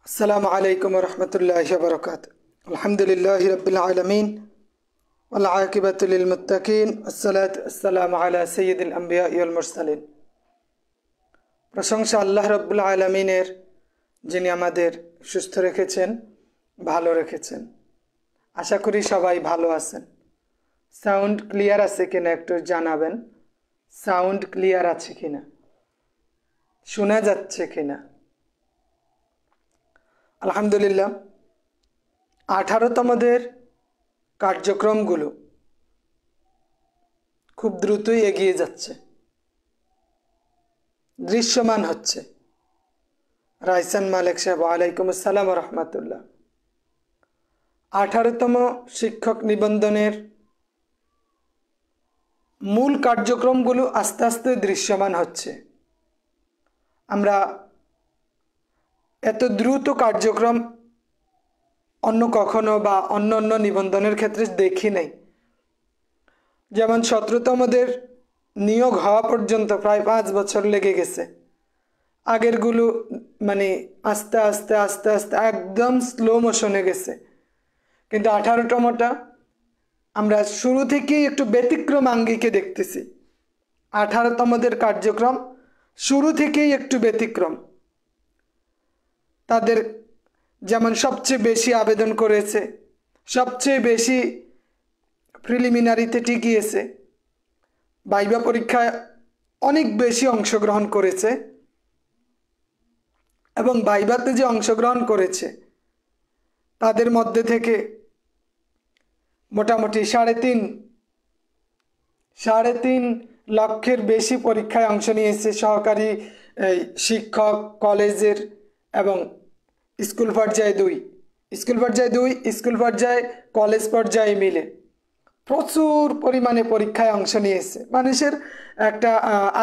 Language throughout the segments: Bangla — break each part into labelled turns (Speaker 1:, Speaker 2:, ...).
Speaker 1: अस्सलामु अलैकुम वरहमतुल्लाहि वबरकातुहू। अल्हम्दुलिल्लाहि रब्बिल आलमीन वल आकिबतु लिल मुत्तकीन अस्सलातु वस्सलामु अला सय्यिदिल अंबिया वल मुरसालिन। प्रशंसा आल्लाह रब्बुल आलमीनेर যিনি আমাদের সুস্থ রেখেছেন, ভালো রেখেছেন। আশা করি সবাই ভালো আছেন। সাউন্ড ক্লিয়ার আছে কিনা একটু জানাবেন। সাউন্ড ক্লিয়ার আছে কিনা, শোনা যাচ্ছে কিনা। আলহামদুলিল্লাহ 18তমদের কার্যক্রমগুলো খুব দ্রুতই এগিয়ে যাচ্ছে, দৃশ্যমান হচ্ছে। রাইসান মালিক সাহেব, ওয়ালাইকুম আসসালাম ওয়া রাহমাতুল্লাহ। 18তম শিক্ষক নিবন্ধনের মূল কার্যক্রমগুলো আস্তে আস্তে দৃশ্যমান হচ্ছে। আমরা এত দ্রুত কার্যক্রম অন্য কখনো বা অন্য নিবন্ধনের ক্ষেত্রে দেখি নাই। যেমন 17তমদের নিয়োগ হওয়া পর্যন্ত প্রায় 5 বছর লেগে গেছে। আগেরগুলো মানে আস্তে আস্তে আস্তে আস্তে একদম স্লো মোশনে গেছে, কিন্তু 18তমটা আমরা শুরু থেকেই একটু ব্যতিক্রম আঙ্গিকে দেখতেছি। 18তমদের কার্যক্রম শুরু থেকেই একটু ব্যতিক্রম। তাদের যেমন সবচেয়ে বেশি আবেদন করেছে, সবচেয়ে বেশি প্রিলিমিনারিতে টিকিয়েছে, ভাইভা পরীক্ষায় অনেক বেশি অংশগ্রহণ করেছে, এবং ভাইভাতে যে অংশগ্রহণ করেছে তাদের মধ্যে থেকে মোটামুটি 3.5 লক্ষের বেশি পরীক্ষায় অংশ নিয়েছে সহকারী শিক্ষক কলেজের এবং স্কুল পর্যায়ে 2, স্কুল পর্যায়ে কলেজ পর্যায়ে মিলে প্রচুর পরিমাণে পরীক্ষায় অংশ নিয়েছে। মানুষের একটা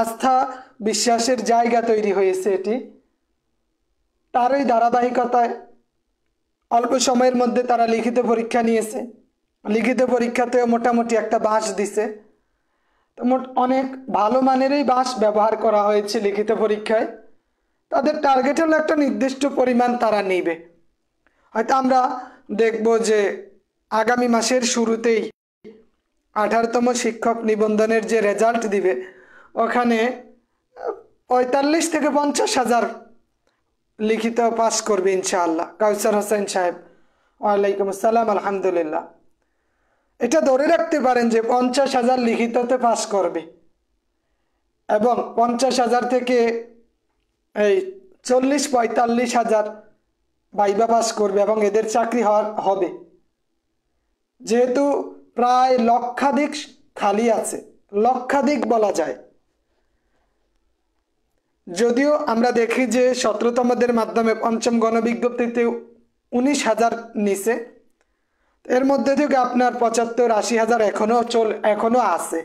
Speaker 1: আস্থা বিশ্বাসের জায়গা তৈরি হয়েছে এটি। তারই ধারাবাহিকতায় অল্প সময়ের মধ্যে তারা লিখিত পরীক্ষা নিয়েছে। লিখিত পরীক্ষাতেও মোটামুটি একটা বাস দিছে। তো অনেক ভালো মানেরই বাস ব্যবহার করা হয়েছে লিখিত পরীক্ষায়। তাদের টার্গেট হলো একটা নির্দিষ্ট পরিমাণ তারা নেবে। হয়তো আমরা দেখব যে আগামী মাসের শুরুতেই 18তম শিক্ষক নিবন্ধনের যে রেজাল্ট দিবে ওখানে 45 থেকে 50 হাজার লিখিত পাস করবে ইনশাআল্লাহ। কাউসার হোসেন সাহেব, ওয়ালাইকুম আসসালাম, আলহামদুলিল্লাহ। এটা ধরে রাখতে পারেন যে 50 হাজার লিখিততে পাস করবে এবং 50 হাজার থেকে এই 40-45 হাজার ভাইভা পাস করবে এবং এদের চাকরি হবে। যেহেতু প্রায় লক্ষাধিক খালি আছে, লক্ষাধিক বলা যায়। যদিও আমরা দেখি যে 17তমদের মাধ্যমে পঞ্চম গণবিজ্ঞপ্তিতে 19 হাজার নিচে, এর মধ্যে থেকে আপনার 75-80 হাজার এখনো আছে,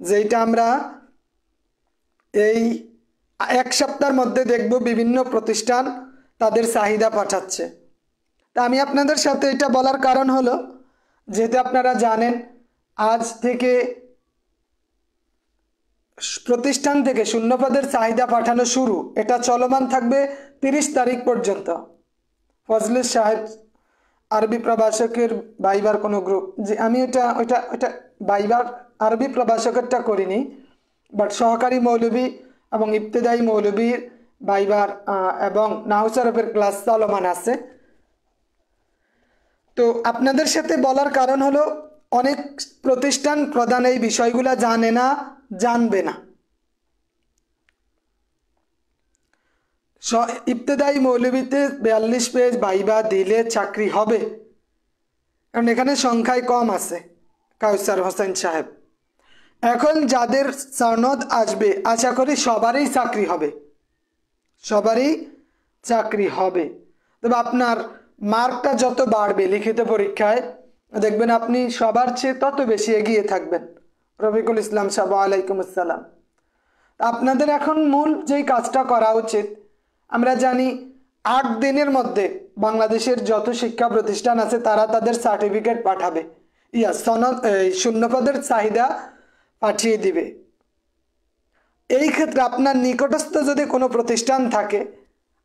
Speaker 1: যেটা আমরা এই এক সপ্তাহের মধ্যে দেখব বিভিন্ন প্রতিষ্ঠান তাদের চাহিদা পাঠাচ্ছে। তা আমি আপনাদের সাথে এটা বলার কারণ হলো, যেহেতু আপনারা জানেন আজ থেকে প্রতিষ্ঠান থেকে শূন্যপদের চাহিদা পাঠানো শুরু। এটা চলমান থাকবে 30 তারিখ পর্যন্ত। ফজলুল সাহেব, আরবি প্রভাষকের ভাইবার কোনো গ্রুপ, যে আমি ওটা ভাইবার আরবি প্রভাষকেরটা করিনি, বাট সহকারী মৌলবী এবং ইবতেদায়ী মৌলবীর ভাইবার এবং নাহুসারফের ক্লাস চলমান আছে। তো আপনাদের সাথে বলার কারণ হলো, অনেক প্রতিষ্ঠান প্রধান এই বিষয়গুলো জানে না, জানবে না। ইবতেদায়ী মৌলবীতে 42 পেজ ভাইবা দিলে চাকরি হবে, কারণ এখানে সংখ্যায় কম আছে। কাউসার হোসেন সাহেব, এখন যাদের সনদ আসবে আশা করি সবারই চাকরি হবে, সবারই চাকরি হবে। তবে আপনার মার্কটা যত বাড়বে লিখিত পরীক্ষায়, দেখবেন আপনি সবার চেয়ে তত বেশি এগিয়ে থাকবেন। রফিকুল ইসলাম সাহেব, ওয়ালাইকুম আসসালাম। আপনাদের এখন মূল যেই কাজটা করা উচিত, আমরা জানি 8 দিনের মধ্যে বাংলাদেশের যত শিক্ষা প্রতিষ্ঠান আছে তারা তাদের সার্টিফিকেট পাঠাবে, শূন্যপদের চাহিদা পাঠিয়ে দিবে। এই ক্ষেত্রে আপনার নিকটস্থ যদি কোনো প্রতিষ্ঠান থাকে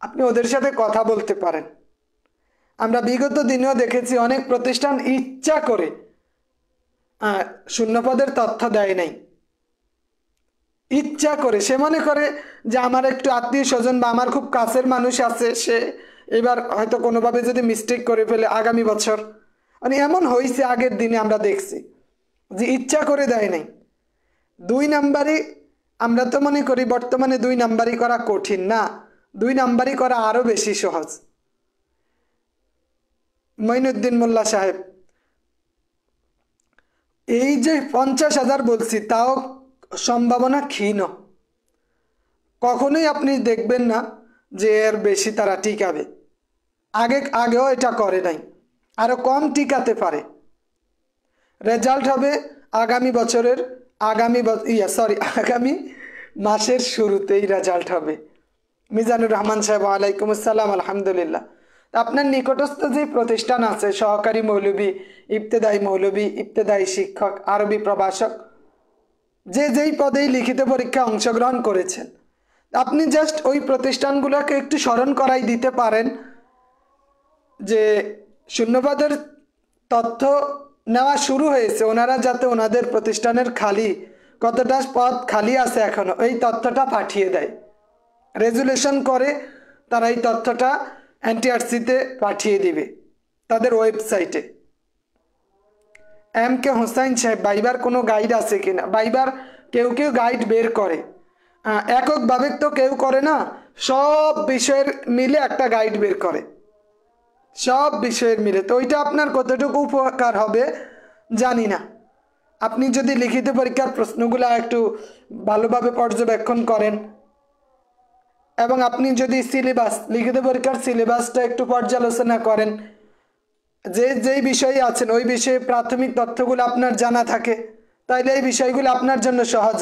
Speaker 1: আপনি ওদের সাথে কথা বলতে পারেন। আমরা বিগত দিনেও দেখেছি অনেক প্রতিষ্ঠান ইচ্ছা করে শূন্যপদের তথ্য দেয় নাই, ইচ্ছা করে। সে মনে করে যে আমার একটু আত্মীয় স্বজন বা আমার খুব কাছের মানুষ আছে, সে এবার হয়তো কোনোভাবে যদি মিস্টেক করে ফেলে আগামী বছর, মানে এমন হয়েছে আগের দিনে আমরা দেখছি যে ইচ্ছা করে দেয় নাই। 2 নাম্বারই আমরা তো মনে করি বর্তমানে 2 নাম্বারই করা কঠিন না, 2 নাম্বারই করা আরো বেশি সহজ। মঈনুদ্দিন মোল্লা সাহেব, এই যে 50,000 বলছি তাও সম্ভাবনা ক্ষীণ, কখনোই আপনি দেখবেন না যে এর বেশি তারা টিকাবে। আগেও এটা করে নাই, আরো কম টিকাতে পারে। রেজাল্ট হবে আগামী বছরের আগামী মাসের শুরুতেই রেজাল্ট হবে। মিজানুর রহমান সাহেব, ওয়ালাইকুম আসসালাম, আলহামদুলিল্লাহ। আপনার নিকটস্থ যে প্রতিষ্ঠান আছে, সহকারী মৌলবী, ইবতেদায়ী মৌলবী, ইবতেদায়ী শিক্ষক, আরবি প্রভাষক, যেই পদেই লিখিত পরীক্ষা অংশগ্রহণ করেছেন, আপনি জাস্ট ওই প্রতিষ্ঠানগুলোকে একটু স্মরণ করাই দিতে পারেন যে শূন্যপদের তথ্য নেওয়া শুরু হয়েছে, ওনারা যাতে ওনাদের প্রতিষ্ঠানের কতটা পদ খালি আছে এখনো, এই তথ্যটা পাঠিয়ে দেয়। রেজুলেশন করে তারা এই তথ্যটা এনটিআরসিতে পাঠিয়ে দিবে তাদের ওয়েবসাইটে। MK হোসাইন সাহেব, বাইবার কোনো গাইড আছে কিনা? বাইবার কেউ গাইড বের করে, এককভাবে তো কেউ করে না, সব বিষয়ের মিলে একটা গাইড বের করে, সব বিষয়ের মিলে। তো ওইটা আপনার কতটুকু উপকার হবে জানি না। আপনি যদি লিখিত পরীক্ষার প্রশ্নগুলো একটু ভালোভাবে পর্যবেক্ষণ করেন এবং আপনি যদি লিখিত পরীক্ষার সিলেবাসটা একটু পর্যালোচনা করেন, যেই বিষয়ে আছেন ওই বিষয়ে প্রাথমিক তথ্যগুলো আপনার জানা থাকে, তাইলে এই বিষয়গুলো আপনার জন্য সহজ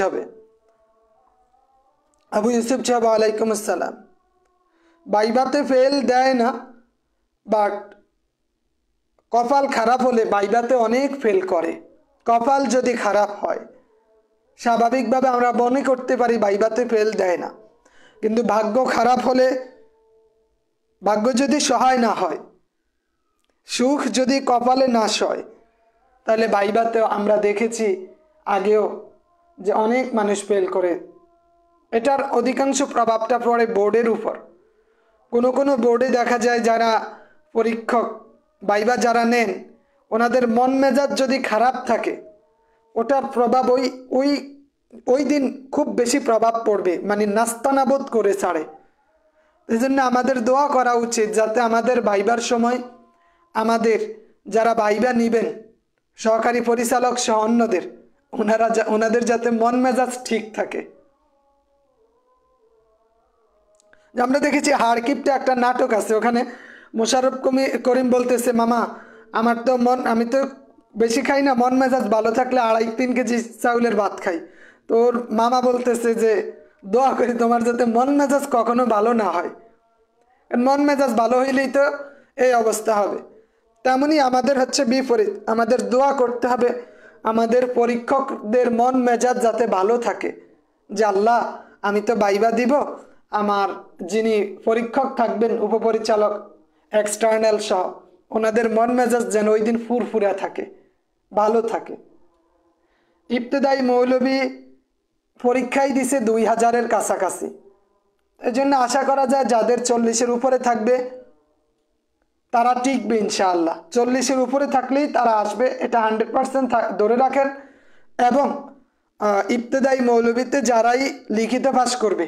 Speaker 1: হবে। আবু ইউসুফ সাহেব, ওয়ালাইকুম আসসালাম। বাইবাতে ফেল দেয় না, বাট কপাল খারাপ হলে বাইবাতে অনেক ফেল করে। কপাল যদি খারাপ হয় স্বাভাবিকভাবে আমরা মনে করতে পারি বাইবাতে ফেল দেয় না, কিন্তু ভাগ্য খারাপ হলে, ভাগ্য যদি সহায় না হয়, সুখ যদি কপালে না সয়, তাহলে বাইবাতেও আমরা দেখেছি আগেও যে অনেক মানুষ ফেল করে। এটার অধিকাংশ প্রভাবটা পড়ে বোর্ডের উপর। কোনো বোর্ডে দেখা যায় যারা পরীক্ষক বাইবা যারা নেন, ওনাদের মন মেজাজ যদি খারাপ থাকে, ওটার প্রভাব ওই দিন খুব বেশি প্রভাব পড়বে, মানে নাস্তানাবোধ করে ছাড়ে। এই জন্য আমাদের দোয়া করা উচিত যাতে আমাদের বাইবার সময় আমাদের যারা বাইবা নিবেন, সহকারী পরিচালক সহ অন্যদের, ওনাদের যাতে মন মেজাজ ঠিক থাকে। আমরা দেখেছি হাড়কিপটা একটা নাটক আছে, ওখানে মোশাররফ করিম বলতেছে, মামা আমার তো আমি তো বেশি খাই না, মন মেজাজ ভালো থাকলে 2.5-3 কেজি চাউলের ভাত খাই। তো ওর মামা বলতেছে যে দোয়া করি তোমার যাতে মন মেজাজ কখনো ভালো না হয়, মন মেজাজ ভালো হইলেই তো এই অবস্থা হবে। তেমনি আমাদের হচ্ছে বিপরীত, আমাদের দোয়া করতে হবে আমাদের পরীক্ষকদের মন মেজাজ যাতে ভালো থাকে, যে আল্লাহ আমি তো বাইবা দিব, আমার যিনি পরীক্ষক থাকবেন, উপপরিচালক, এক্সটার্নাল সহ, ওনাদের মন মেজাজ যেন ওই দিন ফুরফুরা থাকে, ভালো থাকে। ইবতেদায়ী মৌলবী পরীক্ষায় দিছে 2000-এর কাছাকাছি। এই জন্য আশা করা যায় যাদের 40-এর উপরে থাকবে তারা টিকবে ইনশাআল্লাহ। 40-এর উপরে থাকলেই তারা আসবে, এটা 100% ধরে রাখেন। এবং ইবতেদায়ী মৌলবীতে যারাই লিখিত পাস করবে,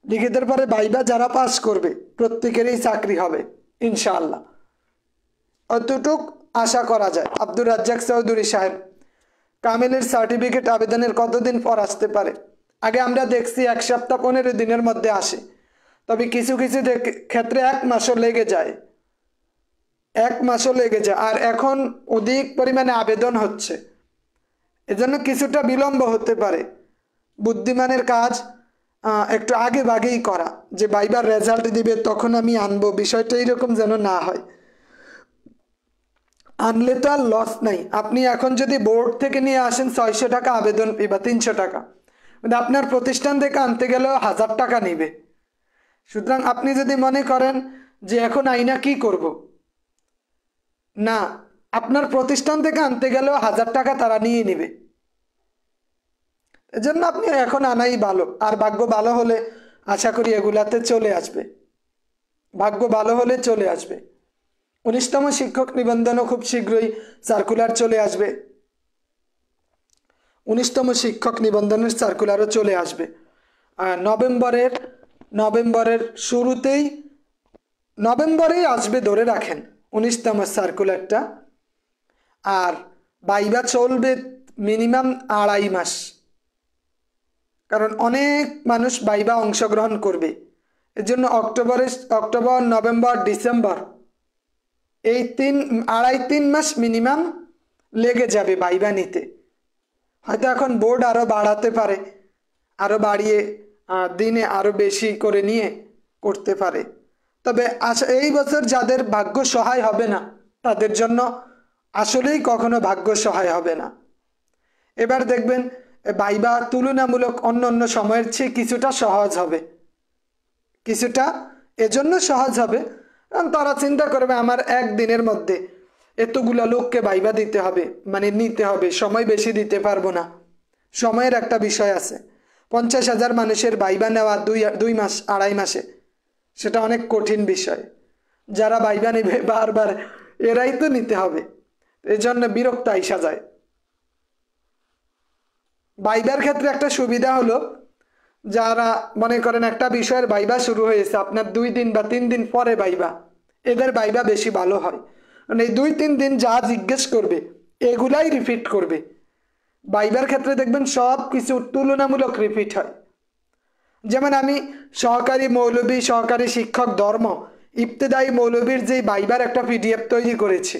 Speaker 1: লিখিতের পরে বাইবা যারা পাস করবে, প্রত্যেকেরই চাকরি হবে ইনশাআল্লাহ, অতটুক আশা করা যায়। আব্দুর রাজ্জাক চৌধুরী সাহেব, কামিলের সার্টিফিকেট আবেদনের কতদিন পর আসতে পারে? আগে আমরা দেখছি 1 সপ্তাহ 15 দিনের মধ্যে আসে, তবে কিছু ক্ষেত্রে 1 মাসও লেগে যায়, 1 মাসও লেগে যায়। আর এখন অধিক পরিমাণে আবেদন হচ্ছে, এজন্য কিছুটা বিলম্ব হতে পারে। বুদ্ধিমানের কাজ একটু আগে ভাগেই করা, যে বাইবার রেজাল্ট দিবে তখন আমি আনবো, বিষয়টা এইরকম যেন না হয়। আনলে তো আর লস নাই। আপনি এখন যদি বোর্ড থেকে নিয়ে আসেন 600 টাকা আবেদন ফি বা 300 টাকা, আপনার প্রতিষ্ঠান থেকে আনতে গেলেও 1000 টাকা নিবে। সুতরাং আপনি যদি মনে করেন যে এখন আইনা কি করব, না, আপনার প্রতিষ্ঠান থেকে আনতে গেলেও 1000 টাকা তারা নিয়ে নেবে। এজন্য আপনি এখন আনাই ভালো। আর ভাগ্য ভালো হলে আশা করি এগুলাতে চলে আসবে, ভাগ্য ভালো হলে চলে আসবে। 19তম শিক্ষক নিবন্ধনও খুব শীঘ্রই সার্কুলার চলে আসবে, 19তম শিক্ষক নিবন্ধনের সার্কুলারও চলে আসবে। আর নভেম্বরের শুরুতেই, নভেম্বরেই আসবে ধরে রাখেন 19তম সার্কুলারটা। আর ভাইবা চলবে মিনিমাম 2.5 মাস, কারণ অনেক মানুষ ভাইবা অংশগ্রহণ করবে। এর জন্য অক্টোবর, নভেম্বর, ডিসেম্বর এই 2.5-3 মাস মিনিমাম লেগে যাবে ভাইবা নিতে। হয়তো এখন বোর্ড আরও বাড়াতে পারে, আরও বাড়িয়ে দিনে আরও বেশি করে নিয়ে করতে পারে। তবে এই বছর যাদের ভাগ্য সহায় হবে না তাদের জন্য আসলেই কখনো ভাগ্য সহায় হবে না। এবার দেখবেন ভাইবা তুলনামূলক অন্য সময়ের চেয়ে কিছুটা সহজ হবে, কিছুটা এজন্য সহজ হবে কারণ তারা চিন্তা করবে আমার একদিনের মধ্যে এতগুলা লোককে ভাইবা দিতে হবে, মানে নিতে হবে, সময় বেশি দিতে পারবো না। সময়ের একটা বিষয় আছে। 50,000 মানুষের ভাইবা নেওয়া 2 মাস 2.5 মাসে, সেটা অনেক কঠিন বিষয়। যারা ভাইবা নেবে বারবার এরাই তো নিতে হবে, এই জন্য বিরক্ত আইসা যায়। ভাইবার ক্ষেত্রে একটা সুবিধা হলো, যারা মনে করেন একটা বিষয়ের ভাইবা শুরু হয়েছে আপনার 2 দিন বা 3 দিন পরে ভাইবা, এদের ভাইবা বেশি ভালো হয়। মানে এই 2-3 দিন যা জিজ্ঞেস করবে এগুলাই রিপিট করবে। ভাইবার ক্ষেত্রে দেখবেন সব কিছু তুলনামূলক রিপিট হয়। যেমন আমি সহকারী মৌলবী, সহকারী শিক্ষক ধর্ম, ইবতেদায়ী মৌলবীর যেই ভাইবার একটা পিডিএফ তৈরি করেছে,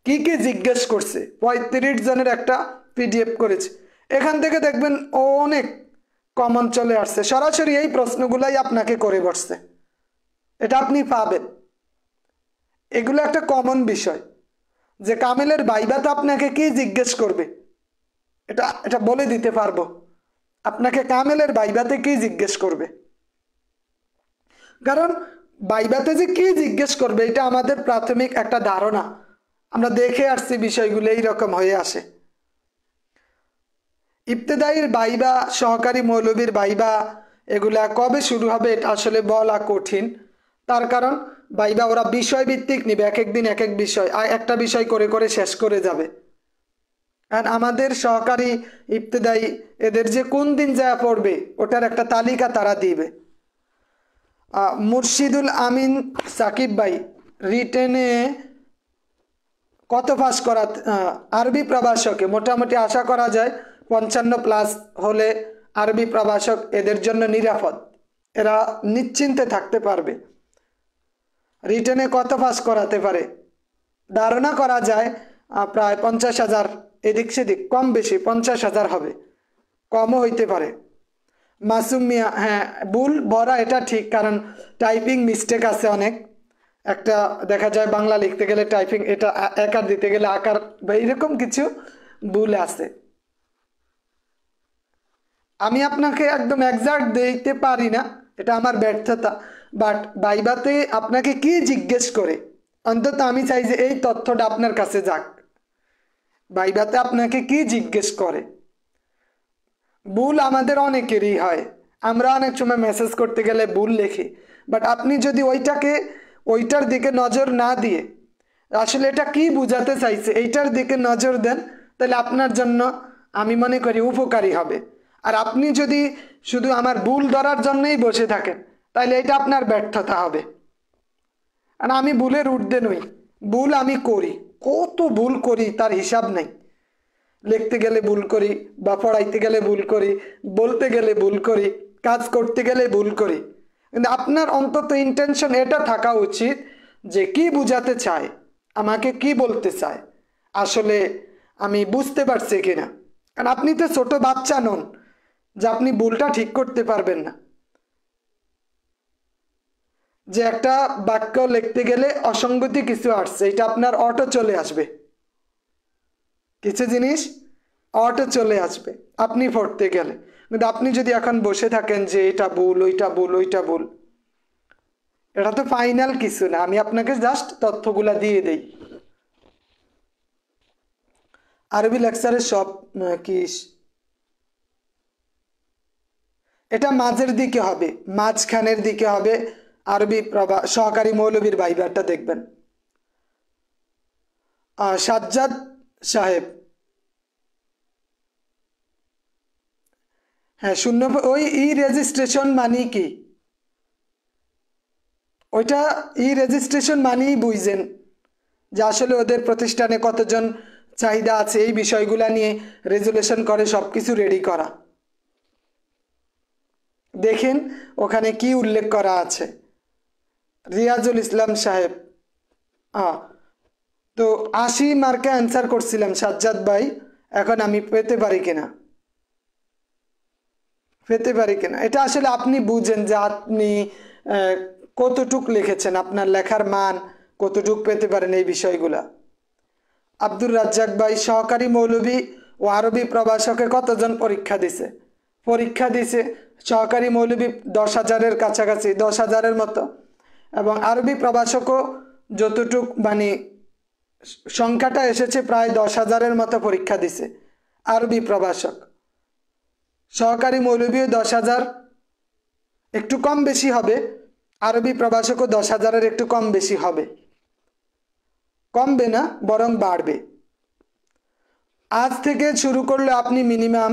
Speaker 1: কি কি জিজ্ঞেস করছে 35 জনের একটা পিডিএফ করেছে। এখান থেকে দেখবেন অনেক কমন চলে আসছে, সরাসরি এই প্রশ্নগুলাই আপনাকে করে বসছে, এটা আপনি পাবেন। এগুলো একটা কমন বিষয় যে কামেলের ভাইবাতে আপনাকে কি জিজ্ঞেস করবে, এটা বলে দিতে পারবো আপনাকে কামেলের ভাইবাতে কি জিজ্ঞেস করবে। কারণ ভাইবাতে যে কি জিজ্ঞেস করবে এটা আমাদের প্রাথমিক একটা ধারণা, আমরা দেখে আসছি বিষয়গুলো এইরকম হয়ে আসে। ইবতেদায়ীর ভাইবা, সহকারী মৌলবীর ভাইবা এগুলা কবে শুরু হবে এটা আসলে বলা কঠিন। তার কারণ ভাইবা ওরা বিষয় ভিত্তিক নিবে, এক একদিন এক এক বিষয়, একটা বিষয় করে করে শেষ করে যাবে। আর আমাদের সহকারী ইবতেদায়ী এদের যে কোন দিন যা পড়বে ওটার একটা তালিকা তারা দিবে। মুর্শিদুল আমিন সাকিব ভাই রিটেনে কত পাস করা, আরবি প্রভাষকে মোটামুটি আশা করা যায় 55+ হলে আরবি প্রভাষক এদের জন্য নিরাপদ, এরা নিশ্চিন্তে থাকতে পারবে। রিটেনে কত পাস করাতে পারে ধারণা করা যায় প্রায় 50,000, এদিক সেদিক কম বেশি 50,000 হবে, কমও হইতে পারে। মাসুম মিয়া, হ্যাঁ ভুল ভরা এটা ঠিক, কারণ টাইপিং মিস্টেক আছে অনেক। একটা দেখা যায় বাংলা লিখতে গেলে টাইপিং এটা একার দিতে গেলে আকার বা এরকম কিছু ভুল আছে। আমি আপনাকে একদম এক্সাক্ট দিতে পারি না, এটা আমার ব্যর্থতা। বাট ভাইবাতে আপনাকে কি জিজ্ঞেস করে অন্তত আমি চাই যে এই তথ্যটা আপনার কাছে যাক। ভাইবাতে আপনাকে কি জিজ্ঞেস করে, ভুল আমাদের অনেকেরই হয়, আমরা অনেক সময় মেসেজ করতে গেলে ভুল লিখি। বাট আপনি যদি ওইটার দিকে নজর না দিয়ে আসলে এটা কি বোঝাতে চাইছে এইটার দিকে নজর দেন, তাহলে আপনার জন্য আমি মনে করি উপকারী হবে। আর আপনি যদি শুধু আমার ভুল ধরার জন্যই বসে থাকেন তাহলে এটা আপনার ব্যর্থতা হবে। আর আমি ভুলের ঊর্ধ্বে নই, ভুল আমি করি, কত ভুল করি তার হিসাব নেই। লিখতে গেলে ভুল করি, বা পড়াইতে গেলে ভুল করি, বলতে গেলে ভুল করি, কাজ করতে গেলে ভুল করি। কিন্তু আপনার অন্তত ইন্টেনশন এটা থাকা উচিত যে কি বুঝাতে চায়, আমাকে কি বলতে চায়, আসলে আমি বুঝতে পারছি কিনা। কারণ আপনি তো ছোট বাচ্চা নন যে আপনি ভুলটা ঠিক করতে পারবেন না। যে একটা বাক্য লিখতে গেলে অসঙ্গতি কিছু আসছে, এটা আপনার অটো চলে আসবে, কিছু জিনিস অটো চলে আসবে আপনি পড়তে গেলে। কিন্তু আপনি যদি এখন বসে থাকেন যে এটা ভুল, ওইটা ভুল, ওইটা ভুল, এটা তো ফাইনাল কিছু না, আমি আপনাকে জাস্ট তথ্যগুলা দিয়ে দেই। আরবি লেকচারের সব কি এটা মাঝের দিকে হবে, মাঝখানের দিকে হবে। আরবি সহকারী মৌলবীর ভাইবারটা দেখবেন। সাজ্জাদ সাহেব, হ্যাঁ শূন্য, ওই ই রেজিস্ট্রেশন মানে কি? ওইটা ই রেজিস্ট্রেশন মানেই বুঝছেন যে আসলে ওদের প্রতিষ্ঠানে কতজন চাহিদা আছে এই বিষয়গুলা নিয়ে রেজুলেশন করে সব কিছু রেডি করা। দেখেন ওখানে কি উল্লেখ করা আছে। রিয়াজুল ইসলাম সাহেব, তো 80 মার্কে অ্যান্সার করছিলাম সাজ্জাদ ভাই, এখন আমি পেতে পারি কিনা, এটা আসলে আপনি বুঝেন যে আপনি কতটুক লিখেছেন, আপনার লেখার মান কতটুক পেতে পারেন এই বিষয়গুলা। আব্দুর রাজ্জাক ভাই, সহকারী মৌলবী ও আরবি প্রভাষকে কতজন পরীক্ষা দিছে? সহকারী মৌলবী 10,000-এর কাছাকাছি, 10,000-এর মতো, এবং আরবি প্রভাষকও যতটুক মানে সংখ্যাটা এসেছে প্রায় 10,000-এর মতো পরীক্ষা দিছে আরবি প্রভাষক। সহকারী মৌলবীও 10,000, একটু কম বেশি হবে। আরবি প্রভাষকও 10,000-এর একটু কম বেশি হবে, কমবে না বরং বাড়বে। আজ থেকে শুরু করলে আপনি মিনিমাম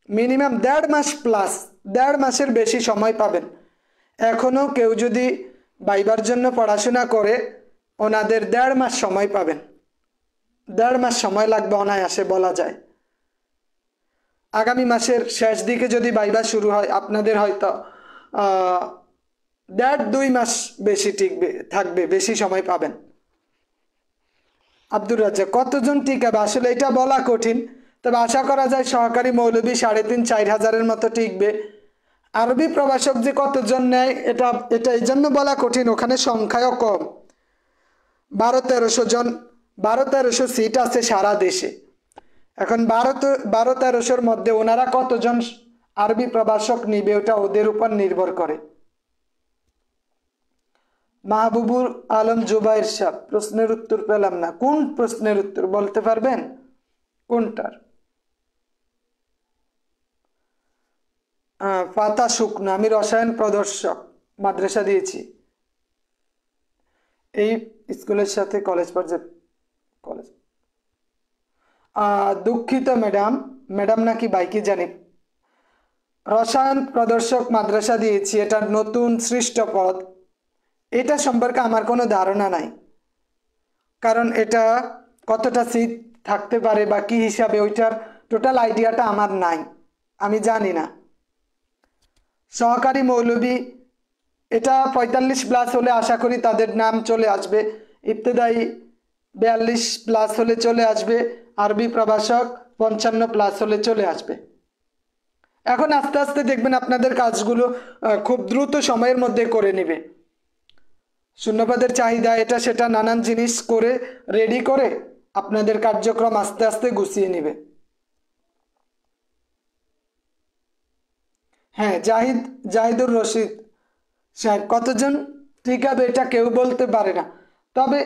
Speaker 1: 1.5 মাস প্লাস, 1.5 মাসের বেশি সময় পাবেন। এখনও কেউ যদি ভাইবার জন্য পড়াশোনা করে ওনাদের 1.5 মাস সময় পাবেন, 1.5 মাস সময় লাগবে অনায়াসে বলা যায়। আগামী মাসের শেষ দিকে যদি ভাইবা শুরু হয় আপনাদের হয়তো 1.5-2 মাস বেশি থাকবে, বেশি সময় পাবেন। আব্দুর রাজ্জাক, কতজন টিকাবে? আসলে এটা বলা কঠিন, তবে আশা করা যায় সহকারী মৌলবী 3,500-4,000-এর মতো টিকবে। আরবি প্রভাষক যে কতজন নেয় এটা এই জন্য বলা কঠিন, ওখানে সংখ্যাও কম, 1200-1300 জন, 1200-1300 সিট আছে সারা দেশে। এখন 1200-1300-র মধ্যে ওনারা কতজন আরবি প্রভাষক নিবে ওটা ওদের উপর নির্ভর করে। মাহবুবুল আলম জুবাইর সাহেব, প্রশ্নের উত্তর পেলাম না। কোন প্রশ্নের উত্তর বলতে পারবেন? কোনটার? পাতা শুকনো, আমি রসায়ন প্রদর্শক মাদ্রাসা দিয়েছি এই স্কুলের সাথে কলেজ পর্যায়ে। দুঃখিত ম্যাডাম নাকি বাইকি জানি, রসায়ন প্রদর্শক মাদ্রাসা দিয়েছি, এটা নতুন সৃষ্ট পদ, এটা সম্পর্কে আমার কোনো ধারণা নাই, কারণ এটা কতটা সিট থাকতে পারে বা কি হিসাবে ওইটার টোটাল আইডিয়াটা আমার নাই, আমি জানি না। সহকারী মৌলবী এটা 45+ হলে আশা করি তাদের নাম চলে আসবে, ইবতেদায়ী 42+ হলে চলে আসবে, আরবি প্রভাষক 55+ হলে চলে আসবে। এখন আস্তে আস্তে দেখবেন আপনাদের কাজগুলো খুব দ্রুত সময়ের মধ্যে করে নেবে। শূন্যপদের চাহিদা এটা সেটা নানান জিনিস করে রেডি করে আপনাদের কার্যক্রম আস্তে আস্তে গুছিয়ে নেবে। হ্যাঁ, জাহিদুর রশিদ সাহেব, কতজন টিকাবে এটা কেউ বলতে পারে না, তবে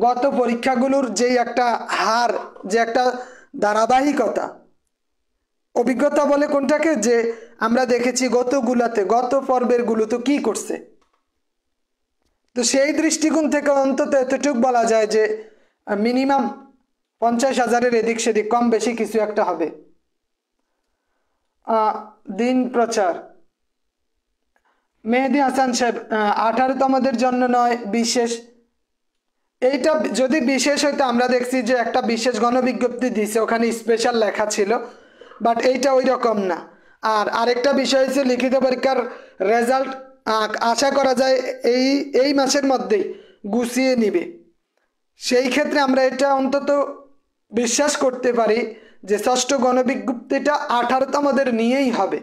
Speaker 1: গত পরীক্ষাগুলোর যেই একটা হার, যে একটা ধারাবাহিকতা, অভিজ্ঞতা বলে কোনটাকে, যে আমরা দেখেছি গত পর্বের গুলোতে কি করছে, তো সেই দৃষ্টিকোণ থেকে অন্তত এতটুকু বলা যায় যে মিনিমাম 50,000-এর এদিক সেদিক কম বেশি কিছু একটা হবে। দিন প্রচার, মেহেদি হাসান সাহেব, 18তমদের জন্য নয়, বিশেষ, এইটা যদি বিশেষ হইতো আমরা দেখছি যে একটা বিশেষ গণবিজ্ঞপ্তি দিছে, ওখানে স্পেশাল লেখা ছিল, বাট এইটা ওই রকম না। আর আরেকটা বিষয় হচ্ছে লিখিত পরীক্ষার রেজাল্ট আশা করা যায় এই মাসের মধ্যেই গুছিয়ে নিবে। সেই ক্ষেত্রে আমরা এটা অন্তত বিশ্বাস করতে পারি যে ষষ্ঠ গণবিজ্ঞপ্তিটা 18তমদের নিয়েই হবে।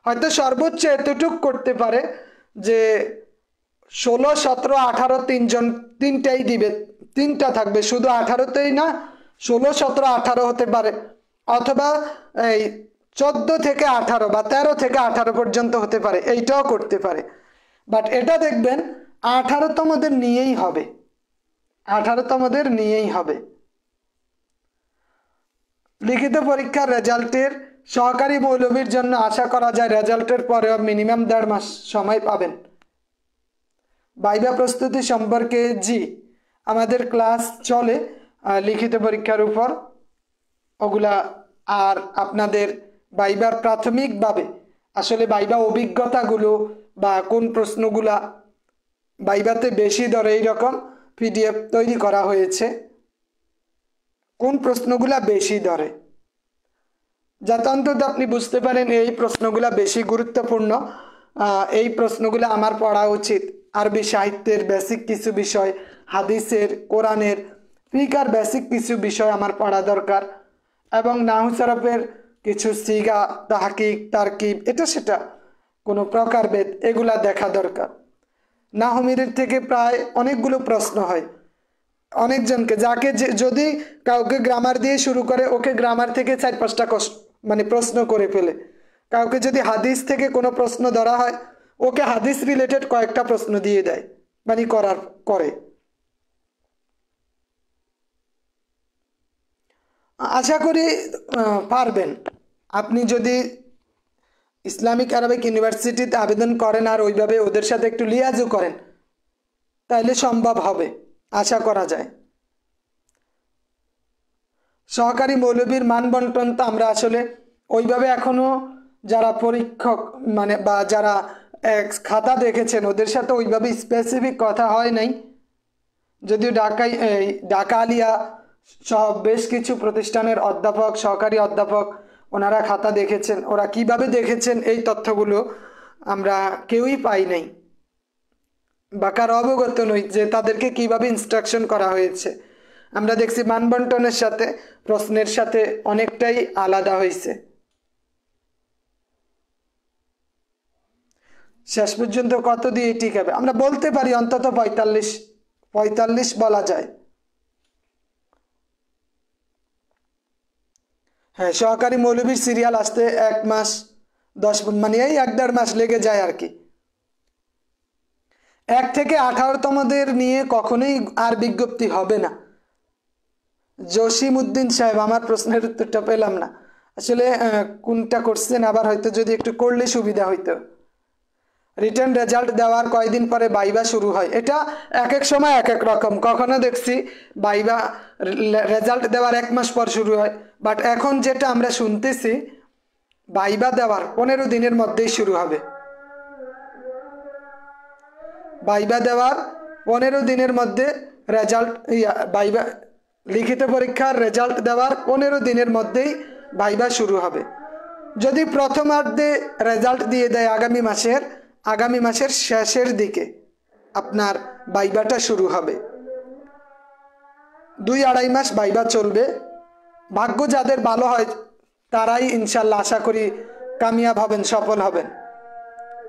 Speaker 1: হয়তো সর্বোচ্চ এতটুক করতে পারে যে 16, 17, 18 তিনটাই দিবে, 3টা থাকবে, শুধু 18তেই না, 16, 17, 18 হতে পারে, অথবা এই 14 থেকে 18 বা 13 থেকে 18 পর্যন্ত হতে পারে, এইটাও করতে পারে। বাট এটা দেখবেন 18তমদের নিয়েই হবে, 18তমদের নিয়েই হবে। লিখিত পরীক্ষার রেজাল্টের সহকারী মৌলবীর জন্য আশা করা যায় রেজাল্টের পরেও মিনিমাম 1.5 মাস সময় পাবেন। ভাইবা প্রস্তুতি সম্পর্কে জি, আমাদের ক্লাস চলে লিখিত পরীক্ষার উপর, ওগুলা। আর আপনাদের ভাইবার প্রাথমিকভাবে আসলে ভাইবা অভিজ্ঞতাগুলো বা কোন প্রশ্নগুলা ভাইবাতে বেশি ধরে এইরকম পিডিএফ তৈরি করা হয়েছে, কোন প্রশ্নগুলা বেশি ধরে, যাতে অন্তত আপনি বুঝতে পারেন এই প্রশ্নগুলা বেশি গুরুত্বপূর্ণ, এই প্রশ্নগুলো আমার পড়া উচিত। আরবি সাহিত্যের বেসিক কিছু বিষয়, হাদিসের, কোরআনের, ফিকার বেসিক কিছু বিষয় আমার পড়া দরকার, এবং নাহু সরফের কিছু সিগা, তাহকিক, তারকিব, এটা সেটা কোনো প্রকারভেদ, এগুলা দেখা দরকার। নাহমিরের থেকে প্রায় অনেকগুলো প্রশ্ন হয় অনেকজনকে, যাকে যদি কাউকে গ্রামার দিয়ে শুরু করে ওকে গ্রামার থেকে 4-5টা মানে প্রশ্ন করে ফেলে। কাউকে যদি হাদিস থেকে কোনো প্রশ্ন ধরা হয় ওকে হাদিস রিলেটেড কয়েকটা প্রশ্ন দিয়ে দেয়, মানে করে। আশা করি পারবেন। আপনি যদি ইসলামিক আরবিক ইউনিভার্সিটিতে আবেদন করেন আর ওইভাবে ওদের সাথে একটু লিয়াজও করেন, তাহলে সম্ভব হবে, আশা করা যায়। সহকারী মৌলবীর মান বন্টন তো আমরা আসলে ওইভাবে এখনো যারা পরীক্ষক মানে বা যারা খাতা দেখেছেন ওদের সাথে ওইভাবে স্পেসিফিক কথা হয় নাই, যদিও ঢাকা আলিয়া সহ বেশ কিছু প্রতিষ্ঠানের অধ্যাপক, সহকারী অধ্যাপক ওনারা খাতা দেখেছেন, ওরা কিভাবে দেখেছেন এই তথ্যগুলো আমরা কেউই পাই নাই বা কারো অবগত নই যে তাদেরকে কিভাবে ইনস্ট্রাকশন করা হয়েছে। আমরা দেখছি মানবন্টনের সাথে প্রশ্নের সাথে অনেকটাই আলাদা হয়েছে। শেষ পর্যন্ত কত দিয়ে টিকাবে আমরা বলতে পারি অন্তত 45 বলা যায়। হ্যাঁ, সহকারী মৌলবীর সিরিয়াল আসতে 1 মাস 10 মানে এই 1-1.5 মাস লেগে যায় আর কি। 1 থেকে 18তমদের নিয়ে কখনোই আর বিজ্ঞপ্তি হবে না। জসিম উদ্দিন সাহেব, আমার প্রশ্নের উত্তরটা পেলাম না আসলে, কোনটা করছেন আবার, হয়তো যদি একটু করলে সুবিধা হইতো। রিটার্ন রেজাল্ট দেওয়ার কয়দিন পরে ভাইবা শুরু হয়, এটা এক এক সময় এক এক রকম। কখনো দেখছি ভাইবা রেজাল্ট দেওয়ার 1 মাস পর শুরু হয়, বাট এখন যেটা আমরা শুনতেছি ভাইবা দেওয়ার 15 দিনের মধ্যেই শুরু হবে। ভাইবা দেওয়ার 15 দিনের মধ্যে রেজাল্ট, ভাইবা লিখিত পরীক্ষার রেজাল্ট দেওয়ার 15 দিনের মধ্যেই ভাইবা শুরু হবে। যদি প্রথমার্ধে রেজাল্ট দিয়ে দেয় আগামী মাসের শেষের দিকে আপনার ভাইবাটা শুরু হবে। 2-2.5 মাস ভাইবা চলবে। ভাগ্য যাদের ভালো হয় তারাই ইনশাল্লাহ আশা করি কামিয়াব হবেন, সফল হবেন।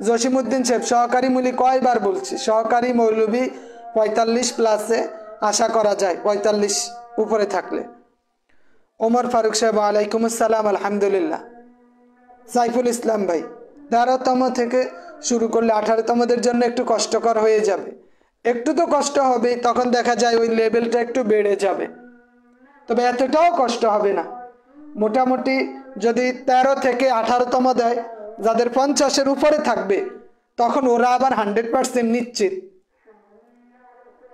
Speaker 1: জসিমউদ্দিন সাহেব, সহকারী মৌলবী কয়বার বলছি, সহকারী মৌলবী 45+ আশা করা যায়, 45 উপরে থাকলে। ওমর ফারুক সাহেব, ওয়ালাইকুম আসসালাম, আলহামদুলিল্লাহ। সাইফুল ইসলাম ভাই, 13তম থেকে শুরু করলে 18তমদের জন্য একটু কষ্টকর হয়ে যাবে। একটু তো কষ্ট হবে, তখন দেখা যায় ওই লেভেলটা একটু বেড়ে যাবে, তবে এতটাও কষ্ট হবে না। মোটামুটি যদি 13 থেকে 18তম দেয়, যাদের 50-এর উপরে থাকবে তখন ওরা আবার 100% নিশ্চিত,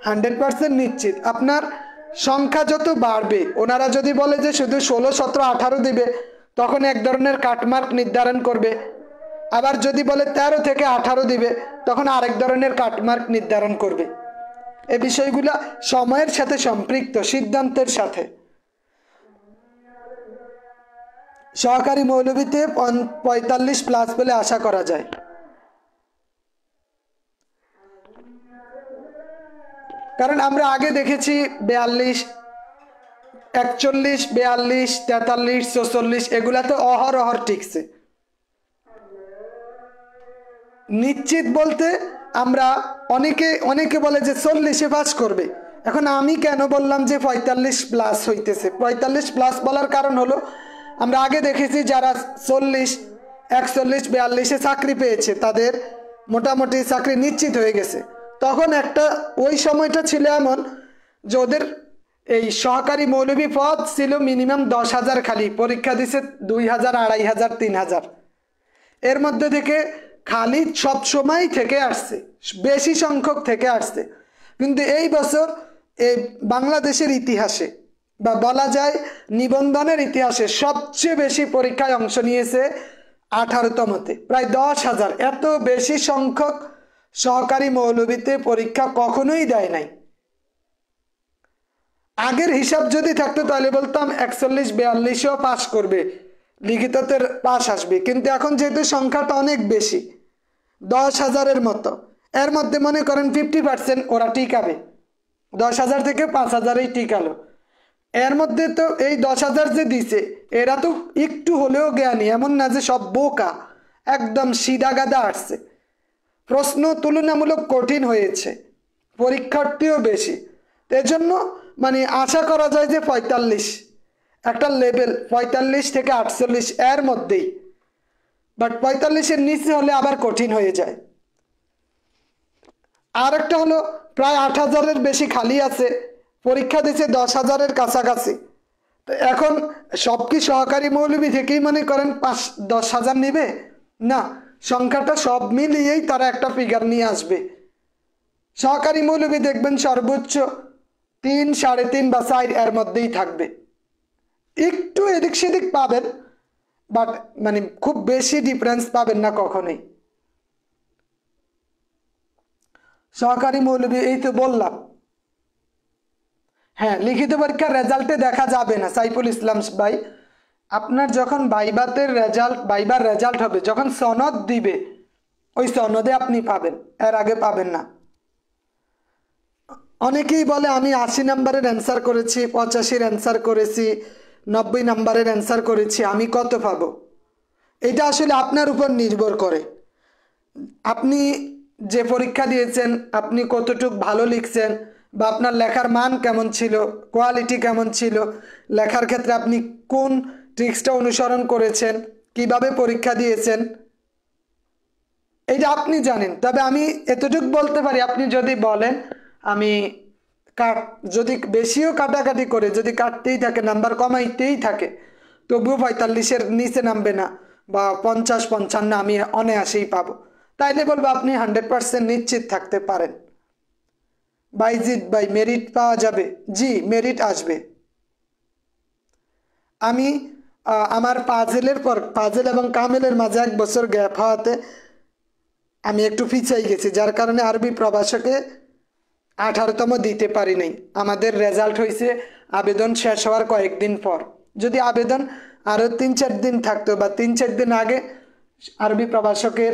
Speaker 1: 100% নিশ্চিত। আপনার সংখ্যা যত বাড়বে, ওনারা যদি বলে যে শুধু 16, 17, 18 দিবে, তখন এক ধরনের কাটমার্ক নির্ধারণ করবে। আবার যদি বলে 13 থেকে 18 দিবে, তখন আরেক ধরনের কাটমার্ক নির্ধারণ করবে। এই বিষয়গুলো সময়ের সাথে সম্পৃক্ত, সিদ্ধান্তের সাথে। সহকারী মৌলবীতে 45+ বলে আশা করা যায়। কারণ আমরা আগে দেখেছি 42, 41, 42, 43, 44 এগুলা তো অহরহর টিকছে। নিশ্চিত বলতে আমরা অনেকে বলে যে 40-এ পাস করবে। এখন আমি কেন বললাম যে 45+ হইতেছে? 45+ বলার কারণ হলো আমরা আগে দেখেছি যারা 40, 41, 42-এ চাকরি পেয়েছে তাদের মোটামুটি চাকরি নিশ্চিত হয়ে গেছে। তখন একটা ওই সময়টা ছিল এমন যে ওদের এই সহকারী মৌলভী পদ ছিল মিনিমাম 10,000 খালি, পরীক্ষা দিছে 2,000, 2,500, 3,000। এর মধ্যে থেকে খালি সব সময় থেকে আসছে, বেশি সংখ্যক থেকে আসছে। কিন্তু এই বছর এই বাংলাদেশের ইতিহাসে বা বলা যায় নিবন্ধনের ইতিহাসে সবচেয়ে বেশি পরীক্ষায় অংশ নিয়েছে 18তমতে, প্রায় 10,000। এত বেশি সংখ্যক সহকারী মৌলভীতে পরীক্ষা কখনোই দেয় নাই। আগের হিসাব যদি থাকতো তাহলে বলতাম 41-42-ও পাস করবে, লিখিততে পাস আসবে। কিন্তু এখন যেহেতু সংখ্যাটা অনেক বেশি, 10,000-এর মতো, এর মধ্যে মনে করেন 50% ওরা টিকাবে, 10,000 থেকে 5,000-এই টিকালো। এর মধ্যে তো এই 10,000 যে দিছে এরা তো একটু হলেও জ্ঞানী, এমন না যে সব বোকা, একদম সিধাগাদা আসছে। প্রশ্ন তুলনামূলক কঠিন হয়েছে, পরীক্ষার্থীও বেশি। এজন্য মানে আশা করা যায় যে 45 একটা লেভেল, 45 থেকে 48 এর মধ্যেই। বাট 45-এর নিচে হলে আবার কঠিন হয়ে যায়। আর একটা হলো প্রায় 8,000-এর বেশি খালি আছে, পরীক্ষা দিচ্ছে 10,000-এর কাছাকাছি। তো এখন সব কি সহকারী মৌলভী থেকেই মনে করেন 10,000 নিবে? না, সংখ্যাটা সব মিলিয়েই তারা একটা ফিগার নিয়ে আসবে। সহকারী মৌলভী দেখবেন সর্বোচ্চ 3, 3.5 বা 4 এর মধ্যেই থাকবে। একটু এদিক সেদিক পাবেন, বাট মানে খুব বেশি ডিফারেন্স পাবেন না কখনোই। সহকারী মৌলভী এই তো বললাম। হ্যাঁ, লিখিত পরীক্ষার রেজাল্টে দেখা যাবে না সাইফুল ইসলাম ভাই। আপনার যখন বাইবার রেজাল্ট হবে, যখন সনদ দিবে, ওই সনদে আপনি পাবেন, এর আগে পাবেন না। অনেকেই বলে আমি 80 নাম্বারের অ্যান্সার করেছি, 85-এর অ্যান্সার করেছি, 90 নাম্বারের অ্যান্সার করেছি, আমি কত পাবো? এটা আসলে আপনার উপর নির্ভর করে। আপনি যে পরীক্ষা দিয়েছেন, আপনি কতটুকু ভালো লিখছেন, বা আপনার লেখার মান কেমন ছিল, কোয়ালিটি কেমন ছিল, লেখার ক্ষেত্রে আপনি কোন ট্রিক্সটা অনুসরণ করেছেন, কিভাবে পরীক্ষা দিয়েছেন, এইটা আপনি জানেন। তবে আমি এতটুকু বলতে পারি, আপনি যদি বলেন আমি যদি বেশিও কাটাকাটি করে যদি কাটতেই থাকে, নাম্বার কমাইতেই থাকে, তবুও 45-এর নিচে নামবে না, বা 50-55 আমি অনায়াসেই পাবো, তাইলে বলবো আপনি 100% নিশ্চিত থাকতে পারেন। বাইজিৎ ভাই, মেরিট পাওয়া যাবে? জি, মেরিট আসবে। আমি আমার পাজেল এবং কামেলের মাঝে 1 বছর গ্যাপ হওয়াতে আমি একটু পিছাই গেছি, যার কারণে আরবি প্রভাষকে 18তম দিতে পারি নাই। আমাদের রেজাল্ট হয়েছে আবেদন শেষ হওয়ার কয়েকদিন পর। যদি আবেদন আরও 3-4 দিন থাকতো, বা 3-4 দিন আগে আরবি প্রভাষকের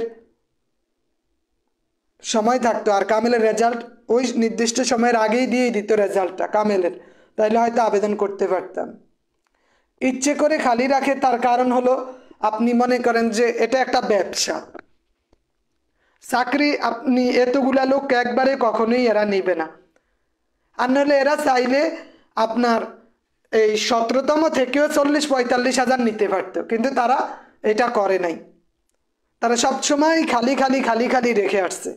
Speaker 1: সময় থাকতো, আর কামেলের রেজাল্ট ওই নির্দিষ্ট সময়ের আগেই দিয়েই দিত রেজাল্টটা কামেলের, তাইলে হয়তো আবেদন করতে পারতাম। ইচ্ছে করে খালি রাখে, তার কারণ হলো আপনি মনে করেন যে এটা একটা ব্যবসা। চাকরি আপনি এতগুলা লোক একবারে কখনোই এরা নিবে না। আর নাহলে এরা চাইলে আপনার এই 17তম থেকেও 40-45 হাজার নিতে পারতো, কিন্তু তারা এটা করে নাই। তারা সবসময় খালি খালি খালি খালি রেখে আসছে।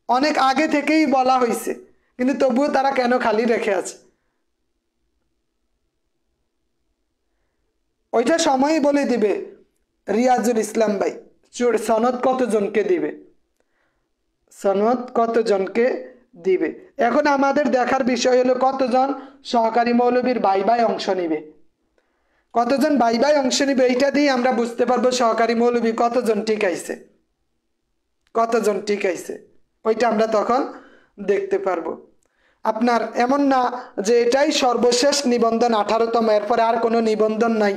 Speaker 1: অনেক আগে থেকেই বলা হয়েছে, কিন্তু তবুও তারা কেন খালি রেখে আছে, ওইটা সময়ই বলে দিবে। রিয়াজুল ইসলাম ভাই, সনদ কতজনকে দিবে, সনদ কতজনকে দিবে। এখন আমাদের দেখার বিষয় হলো কতজন সহকারী মৌলভীর ভাইভায় অংশ নিবে, কতজন ভাইভায় অংশ নিবে। এইটা দিয়ে আমরা বুঝতে পারবো সহকারী মৌলভী কতজন টিকাইছে, কতজন টিকাইছে, ওইটা আমরা তখন দেখতে পারবো। আপনার এমন না যে এটাই সর্বশেষ নিবন্ধন 18তম, এরপরে আর কোনো নিবন্ধন নাই,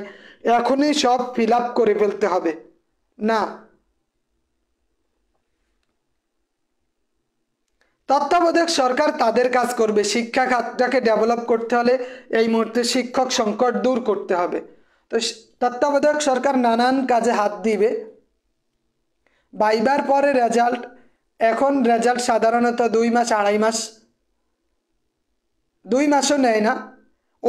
Speaker 1: এখনই সব ফিল আপ করে ফেলতে হবে, না। তত্ত্বাবধায়ক সরকার তাদের কাজ করবে। শিক্ষা খাতটাকে ডেভেলপ করতে হলে এই মুহূর্তে শিক্ষক সংকট দূর করতে হবে। তো তত্ত্বাবধায়ক সরকার নানান কাজে হাত দিবে। ভাইবার পরে রেজাল্ট, এখন রেজাল্ট সাধারণত 2 মাস 2.5 মাস, 2 মাসও নেয় না,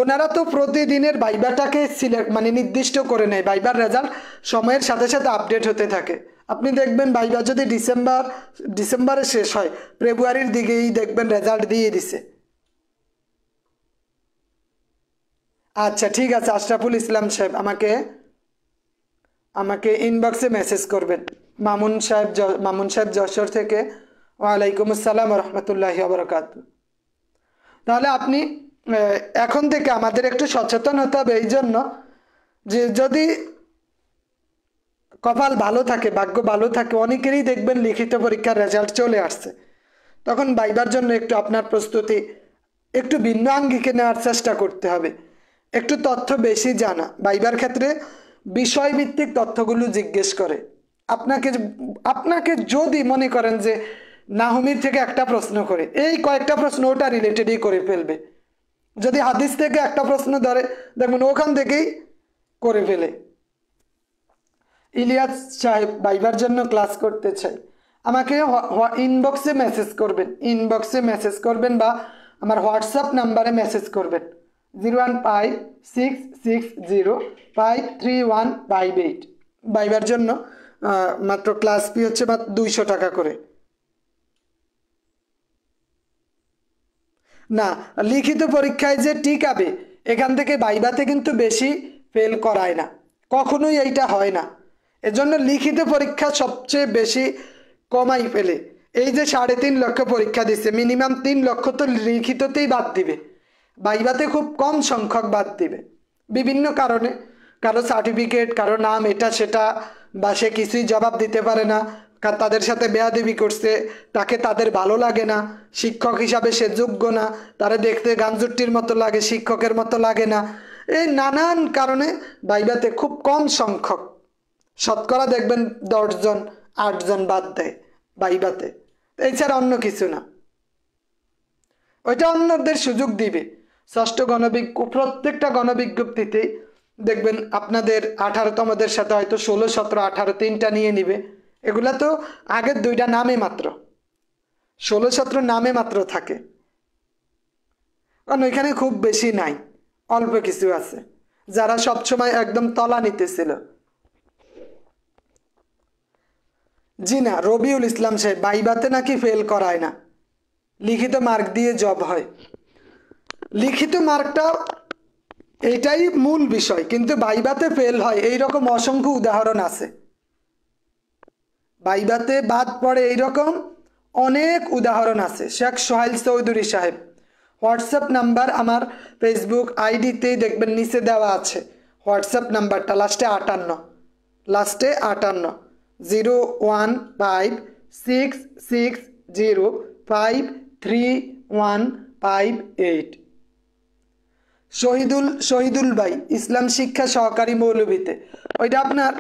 Speaker 1: ওনারা তো প্রতিদিনের ভাইবাটাকে সিলেক্ট মানে নির্দিষ্ট করে নেয়, ভাইবার রেজাল্ট সময়ের সাথে সাথে আপডেট হতে থাকে। আপনি দেখবেন ভাইবা যদি ডিসেম্বরে শেষ হয়, ফেব্রুয়ারির দিকেই দেখবেন রেজাল্ট দিয়ে দিছে। আচ্ছা ঠিক আছে, আশরাফুল ইসলাম সাহেব আমাকে ইনবক্সে মেসেজ করবেন। মামুন সাহেব যশোর থেকে, ওয়ালাইকুম আসসালাম রহমতুল্লাহি ওয়া। তাহলে আপনি এখন থেকে আমাদের একটু সচেতন হতে হবে এই জন্য যে যদি কপাল ভালো থাকে, ভাগ্য ভালো থাকে, অনেকেরই দেখবেন লিখিত পরীক্ষার রেজাল্ট চলে আসছে, তখন ভাইবার জন্য একটু আপনার প্রস্তুতি একটু ভিন্ন আঙ্গিকে নেওয়ার চেষ্টা করতে হবে, একটু তথ্য বেশি জানা। ভাইবার ক্ষেত্রে বিষয়ভিত্তিক তথ্যগুলো জিজ্ঞেস করে। আপনাকে যদি মনে করেন যে নাহমির থেকে একটা প্রশ্ন করে, এই কয়েকটা প্রশ্ন ওটা রিলেটেডই করে ফেলবে। যদি হাদিস থেকে একটা প্রশ্ন ধরে, দেখবেন ওখান থেকেই করে ফেলে। ইলিয়াস সাহেব ভাইবার জন্য ক্লাস করতে চাই, আমাকে ইনবক্সে মেসেজ করবেন বা আমার হোয়াটসঅ্যাপ নাম্বারে মেসেজ করবেন 01566053158। ভাইবার জন্য মাত্র ক্লাস ফি হচ্ছে মাত্র 200 টাকা করে। না, লিখিত পরীক্ষায় যে টিকাবে এখান থেকে ভাইবাতে কিন্তু বেশি ফেল করায় না, কখনোই এইটা হয় না। এজন্য লিখিত পরীক্ষা সবচেয়ে বেশি কমাই ফেলে। এই যে 3.5 লক্ষ পরীক্ষা দিচ্ছে, মিনিমাম 3 লক্ষ তো লিখিততেই বাদ দিবে, ভাইবাতে খুব কম সংখ্যক বাদ দিবে বিভিন্ন কারণে। কারো সার্টিফিকেট, কারো নাম, এটা সেটা, বা সে কিছুই জবাব দিতে পারে না, তাদের সাথে বেয়াদবি করছে, তাকে তাদের ভালো লাগে না, শিক্ষক হিসাবে সে যোগ্য না, তারা দেখতে গাঞ্জুট্টির মতো লাগে, শিক্ষকের মতো লাগে না, এই নানান কারণে ভাইবাতে খুব কম সংখ্যক, শতকরা দেখবেন 10 জন 8 জন বাদ দেয় ভাইবাতে, এছাড়া অন্য কিছু না। ওইটা অন্যদের সুযোগ দিবে। ষষ্ঠ প্রত্যেকটা গণবিজ্ঞপ্তিতে দেখবেন আপনাদের 18তমদের সাথে হয়তো 16, 17, 18 3টা নিয়ে নিবে। এগুলা তো আগের 2টা নামে মাত্র, 16, 17 নামে মাত্র থাকে, কারণ ওইখানে খুব বেশি নাই, অল্প কিছু আছে যারা সবসময় একদম তলা নিতেছিল। জি না, রবিউল ইসলাম সাহেব ভাইবাতে নাকি ফেল করায় না, লিখিত মার্ক দিয়ে জব হয়। লিখিত মার্কটা এটাই মূল বিষয়, কিন্তু ভাইবাতে ফেল হয় এইরকম অসংখ্য উদাহরণ আছে। ভাইবাতে বাদ পড়ে এইরকম অনেক উদাহরণ আছে। শেখ সোহাইল চৌধুরী সাহেব, হোয়াটসঅ্যাপ নাম্বার আমার ফেসবুক আইডিতেই দেখবেন নিচে দেওয়া আছে হোয়াটসঅ্যাপ নাম্বারটা, লাস্টে 58 01560531558। শহীদুল ভাই ইসলাম শিক্ষা সহকারী মৌলভীতে, ওইটা আপনার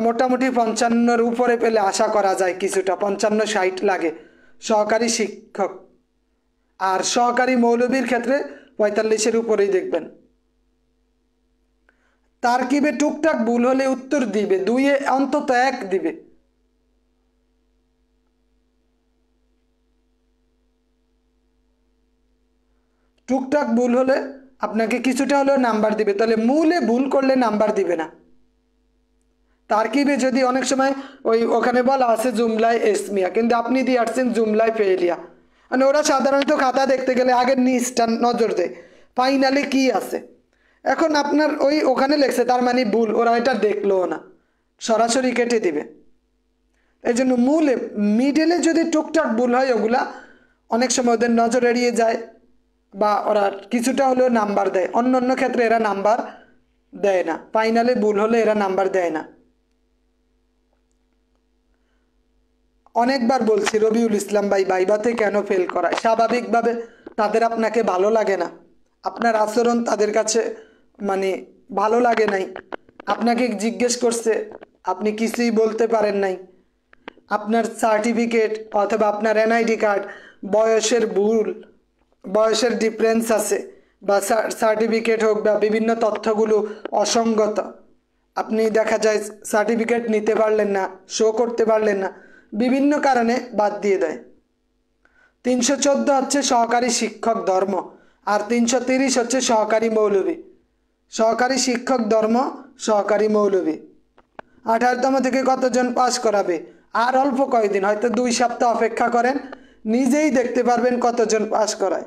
Speaker 1: মোটামুটি 55-র উপরে পেলে আশা করা যায়, কিছুটা 55-60 লাগে সহকারী শিক্ষক, আর সহকারী মৌলভীর ক্ষেত্রে 45-এর উপরেই দেখবেন। তারকিবে টুকটাক ভুল হলে উত্তর দিবে, 2-এ অন্তত 1 দিবে। টুকটাক ভুল হলে আপনাকে কিছুটা হলেও নাম্বার দিবে, তাহলে মূলে ভুল করলে নাম্বার দিবে না। তারকিবে যদি অনেক সময় ওখানে বলা আছে জুমলায় এসমিয়া, কিন্তু আপনি দিয়ে আসছেন জুমলায় ফেলিয়া, মানে ওরা সাধারণত খাতা দেখতে গেলে আগের নিচটা নজর দেয় ফাইনালে কি আছে। এখন আপনার ওখানে লেখছে তার মানে ভুল, ওরা এটা দেখলো না, সরাসরি কেটে দিবে। এই জন্য মিডলে যদি টুকটাক ভুল হয় ওগুলা অনেক সময় ওদের নজর এড়িয়ে যায়, বা ওরা কিছুটা হলেও নাম্বার দেয়। অন্য ক্ষেত্রে এরা নাম্বার দেয় না, ফাইনালে ভুল হলে এরা নাম্বার দেয় না। অনেকবার বলছি রবিউল ইসলাম ভাই ভাইবাতে কেন ফেল করায়, স্বাভাবিকভাবে তাদের আপনাকে ভালো লাগে না, আপনার আচরণ তাদের কাছে মানে ভালো লাগে নাই, আপনাকে জিজ্ঞেস করছে আপনি কিছুই বলতে পারেন নাই, আপনার সার্টিফিকেট অথবা আপনার এনআইডি কার্ড বয়সের ভুল, বয়সের ডিফারেন্স আছে, বা সার্টিফিকেট হোক বা বিভিন্ন তথ্যগুলো অসঙ্গত, আপনি দেখা যায় সার্টিফিকেট নিতে পারলেন না, শো করতে পারলেন না, বিভিন্ন কারণে বাদ দিয়ে দেয়। 314 হচ্ছে সহকারী শিক্ষক ধর্ম, আর 330 হচ্ছে সহকারী মৌলভী, সহকারী শিক্ষক ধর্ম, সহকারী মৌলভী। 18তম থেকে কতজন পাস করাবে? আর অল্প কয়েকদিন, হয়তো 2 সপ্তাহ অপেক্ষা করেন, নিজেই দেখতে পারবেন কতজন পাস করায়।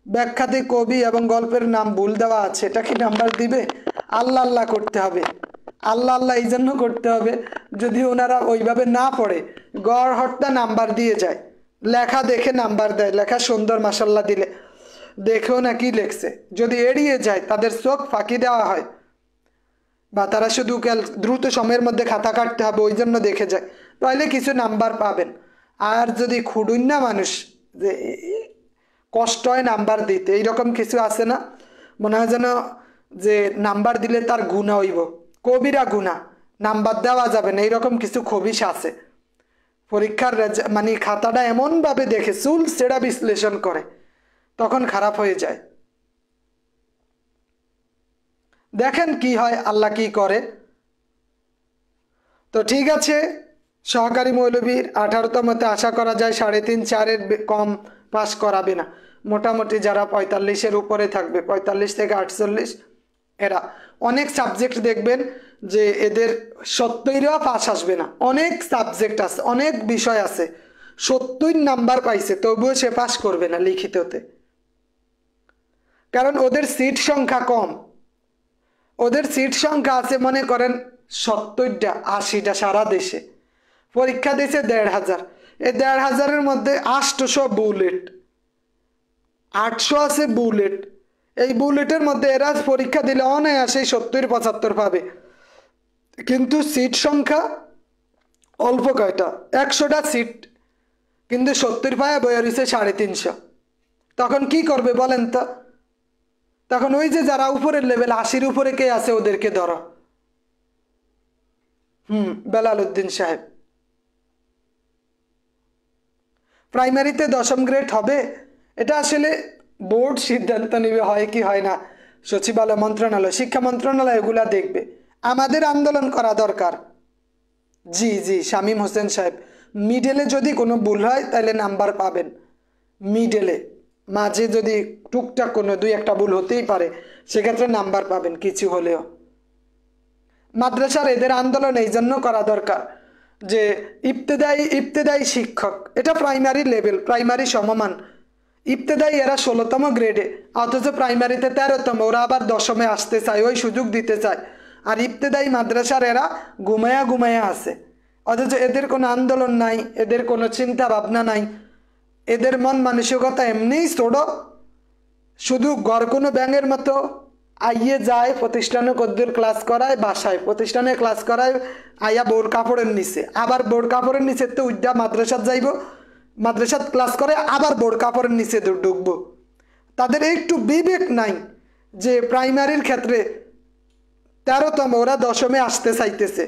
Speaker 1: ব্যাখ্যাতে কবি এবং গল্পের নাম ভুল দেওয়া আছে, এটা কি নাম্বার দিবে? আল্লাহ আল্লাহ করতে হবে, আল্লাহ আল্লাহ এই জন্য করতে হবে যদি ওনারা ওইভাবে না পড়ে গড় হট্টা নাম্বার দিয়ে যায়, লেখা দেখে নাম্বার দেয়, লেখা সুন্দর মাশাল্লাহ দিলে দেখেও না কি লেখছে, যদি এড়িয়ে যায় তাদের চোখ ফাঁকি দেওয়া হয়, বা তারা শুধু দ্রুত সময়ের মধ্যে খাতা কাটতে হবে ওই জন্য দেখে যায়, তাহলে কিছু নাম্বার পাবেন। আর যদি খুডুন্না মানুষ, যে কষ্ট হয় নাম্বার দিতে, এইরকম কিছু আছে না, মনে হয় যেন যে নাম্বার দিলে তার গুণা হইব, কবিরা গুণা, নাম্বার দেওয়া যাবে না, এইরকম কিছু খবিশ আছে। পরীক্ষার মানে খাতাটা এমনভাবে দেখে চুল সেটা বিশ্লেষণ করে, তখন খারাপ হয়ে যায়। দেখেন কি হয়, আল্লাহ কি করে। তো ঠিক আছে, সহকারী মৌলভীর 18তমতে আশা করা যায় 3.5 4-এর কম পাস করাবে না, মোটামুটি যারা 45-এর উপরে থাকবে, 45 থেকে 48, এরা অনেক সাবজেক্ট দেখবেন যে এদের 70-ও পাস আসবে না, অনেক সাবজেক্ট আছে, অনেক বিষয় আছে 70 নাম্বার পাইছে তবুও সে পাস করবে না লিখিততে, কারণ ওদের সিট সংখ্যা কম। ওদের সিট সংখ্যা আছে মনে করেন 70টা 80টা সারা দেশে, পরীক্ষা দিয়েছে 1500, এই 1500-এর মধ্যে 800 বুলেট, 800 আছে বুলেট, এই বুলেটের মধ্যে এরা পরীক্ষা দিলে অনায়াসে 70-75 পাবে, কিন্তু সিট সংখ্যা অল্প কয়টা, 100টা সিট, কিন্তু 70 পায় বই রয়েছে 350। তখন কি করবে বলেন তো? তখন ওই যে যারা উপরের লেভেল 80-র উপরে কে আছে ওদেরকে ধরো, বেলাল উদ্দিন সাহেব। প্রাইমারিতে 10ম গ্রেড হবে, এটা আসলে বোর্ড সিদ্ধান্ত নেবে হয় কি হয় না, সচিবালয় মন্ত্রণালয়, শিক্ষা মন্ত্রণালয় এগুলা দেখবে। আমাদের আন্দোলন করা দরকার। জি জি, শামীম হোসেন সাহেব, মিডলে যদি কোনো ভুল হয় তাহলে নাম্বার পাবেন, মিডলে মাঝে যদি টুকটাক কোনো 2-1টা ভুল হতেই পারে, সেক্ষেত্রে নাম্বার পাবেন কিছু হলেও। মাদ্রাসার এদের আন্দোলন এই জন্য করা দরকার যে ইবতেদায়ী শিক্ষক, এটা প্রাইমারি লেভেল, প্রাইমারি সমমান, ইবতেদায়ী এরা 16তম গ্রেডে, অথচ প্রাইমারিতে 13তম, ওরা আবার 10মে আসতে চায়, ওই সুযোগ দিতে চায়। আর ইবতেদায়ী মাদ্রাসার এরা ঘুমায়া আছে, অথচ এদের কোনো আন্দোলন নাই, এদের কোনো চিন্তা ভাবনা নাই, এদের মন মানসিকতা এমনিই ছোট, শুধু গড় কোনো ব্যাঙের মতো আইয়ে যায়, প্রতিষ্ঠানে কদ্দুর ক্লাস করায়, বাসায় প্রতিষ্ঠানে ক্লাস করায়, আইয়া বোর কাপড়ের নিচে, আবার বোর কাপড়ের নিচে তো উদ্যা মাদ্রাসাত যাইব, মাদ্রাসাত ক্লাস করে আবার বোর কাপড়ের নিচে ঢুকবো। তাদের একটু বিবেক নাই যে প্রাইমারির ক্ষেত্রে 13তম, ওরা 10মে আসতে চাইতেছে,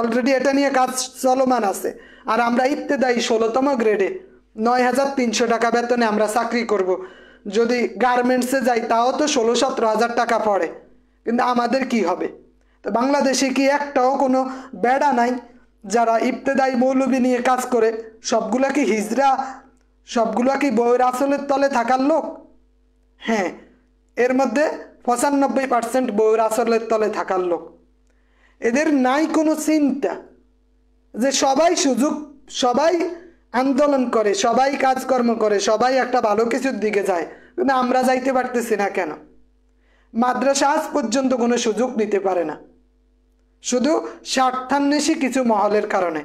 Speaker 1: অলরেডি এটা নিয়ে কাজ চলমান আছে। আর আমরা ইবতেদায়ী 16তম গ্রেডে 9300 টাকা বেতনে আমরা চাকরি করব, যদি গার্মেন্টসে যাই তাও তো 16-17 হাজার টাকা পড়ে, কিন্তু আমাদের কি হবে? তো বাংলাদেশে কি একটাও কোনো বেড়া নাই যারা ইবতেদায়ী মৌলবী নিয়ে কাজ করে? সবগুলা কি হিজড়া? সবগুলা কি বউয়ের আসলের তলে থাকার লোক? হ্যাঁ, এর মধ্যে 95% বউয়ের আসলের তলে থাকার লোক। এদের নাই কোনো চিন্তা যে সবাই সুযোগ, সবাই আন্দোলন করে, সবাই কাজকর্ম করে, সবাই একটা ভালো কিছুর দিকে যায়, কিন্তু আমরা যাইতে পারতেছি না কেন? মাদ্রাসা আজ পর্যন্ত কোনো সুযোগ নিতে পারে না, শুধু স্বার্থান্বেষী কিছু মহলের কারণে।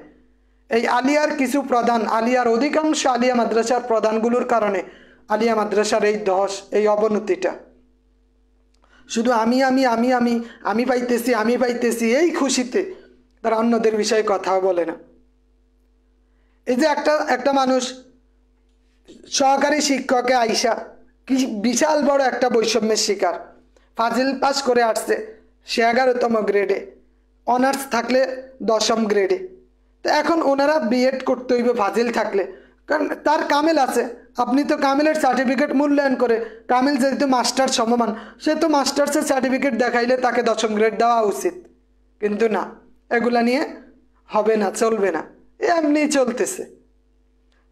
Speaker 1: এই আলিয়ার কিছু প্রধান, আলিয়ার অধিকাংশ আলিয়া মাদ্রাসার প্রধানগুলোর কারণে আলিয়া মাদ্রাসার এই ধস, এই অবনতিটা। শুধু আমি পাইতেছি এই খুশিতে তারা অন্যদের বিষয়ে কথাও বলে না। এই যে একটা মানুষ সহকারী শিক্ষকে আইসা কি বিশাল বড় একটা বৈষম্যের শিকার, ফাজিল পাস করে আসছে সে 11তম গ্রেডে, অনার্স থাকলে 10ম গ্রেডে। তো এখন ওনারা বিএড করতে হইবে ফাজিল থাকলে, কারণ তার কামেল আছে। আপনি তো কামেলের সার্টিফিকেট মূল্যায়ন করে, কামেল যেহেতু মাস্টার সমমান, সে তো মাস্টার্সের সার্টিফিকেট দেখাইলে তাকে 10ম গ্রেড দেওয়া উচিত, কিন্তু না, এগুলা নিয়ে হবে না, চলবে না, এমনি চলতেছে।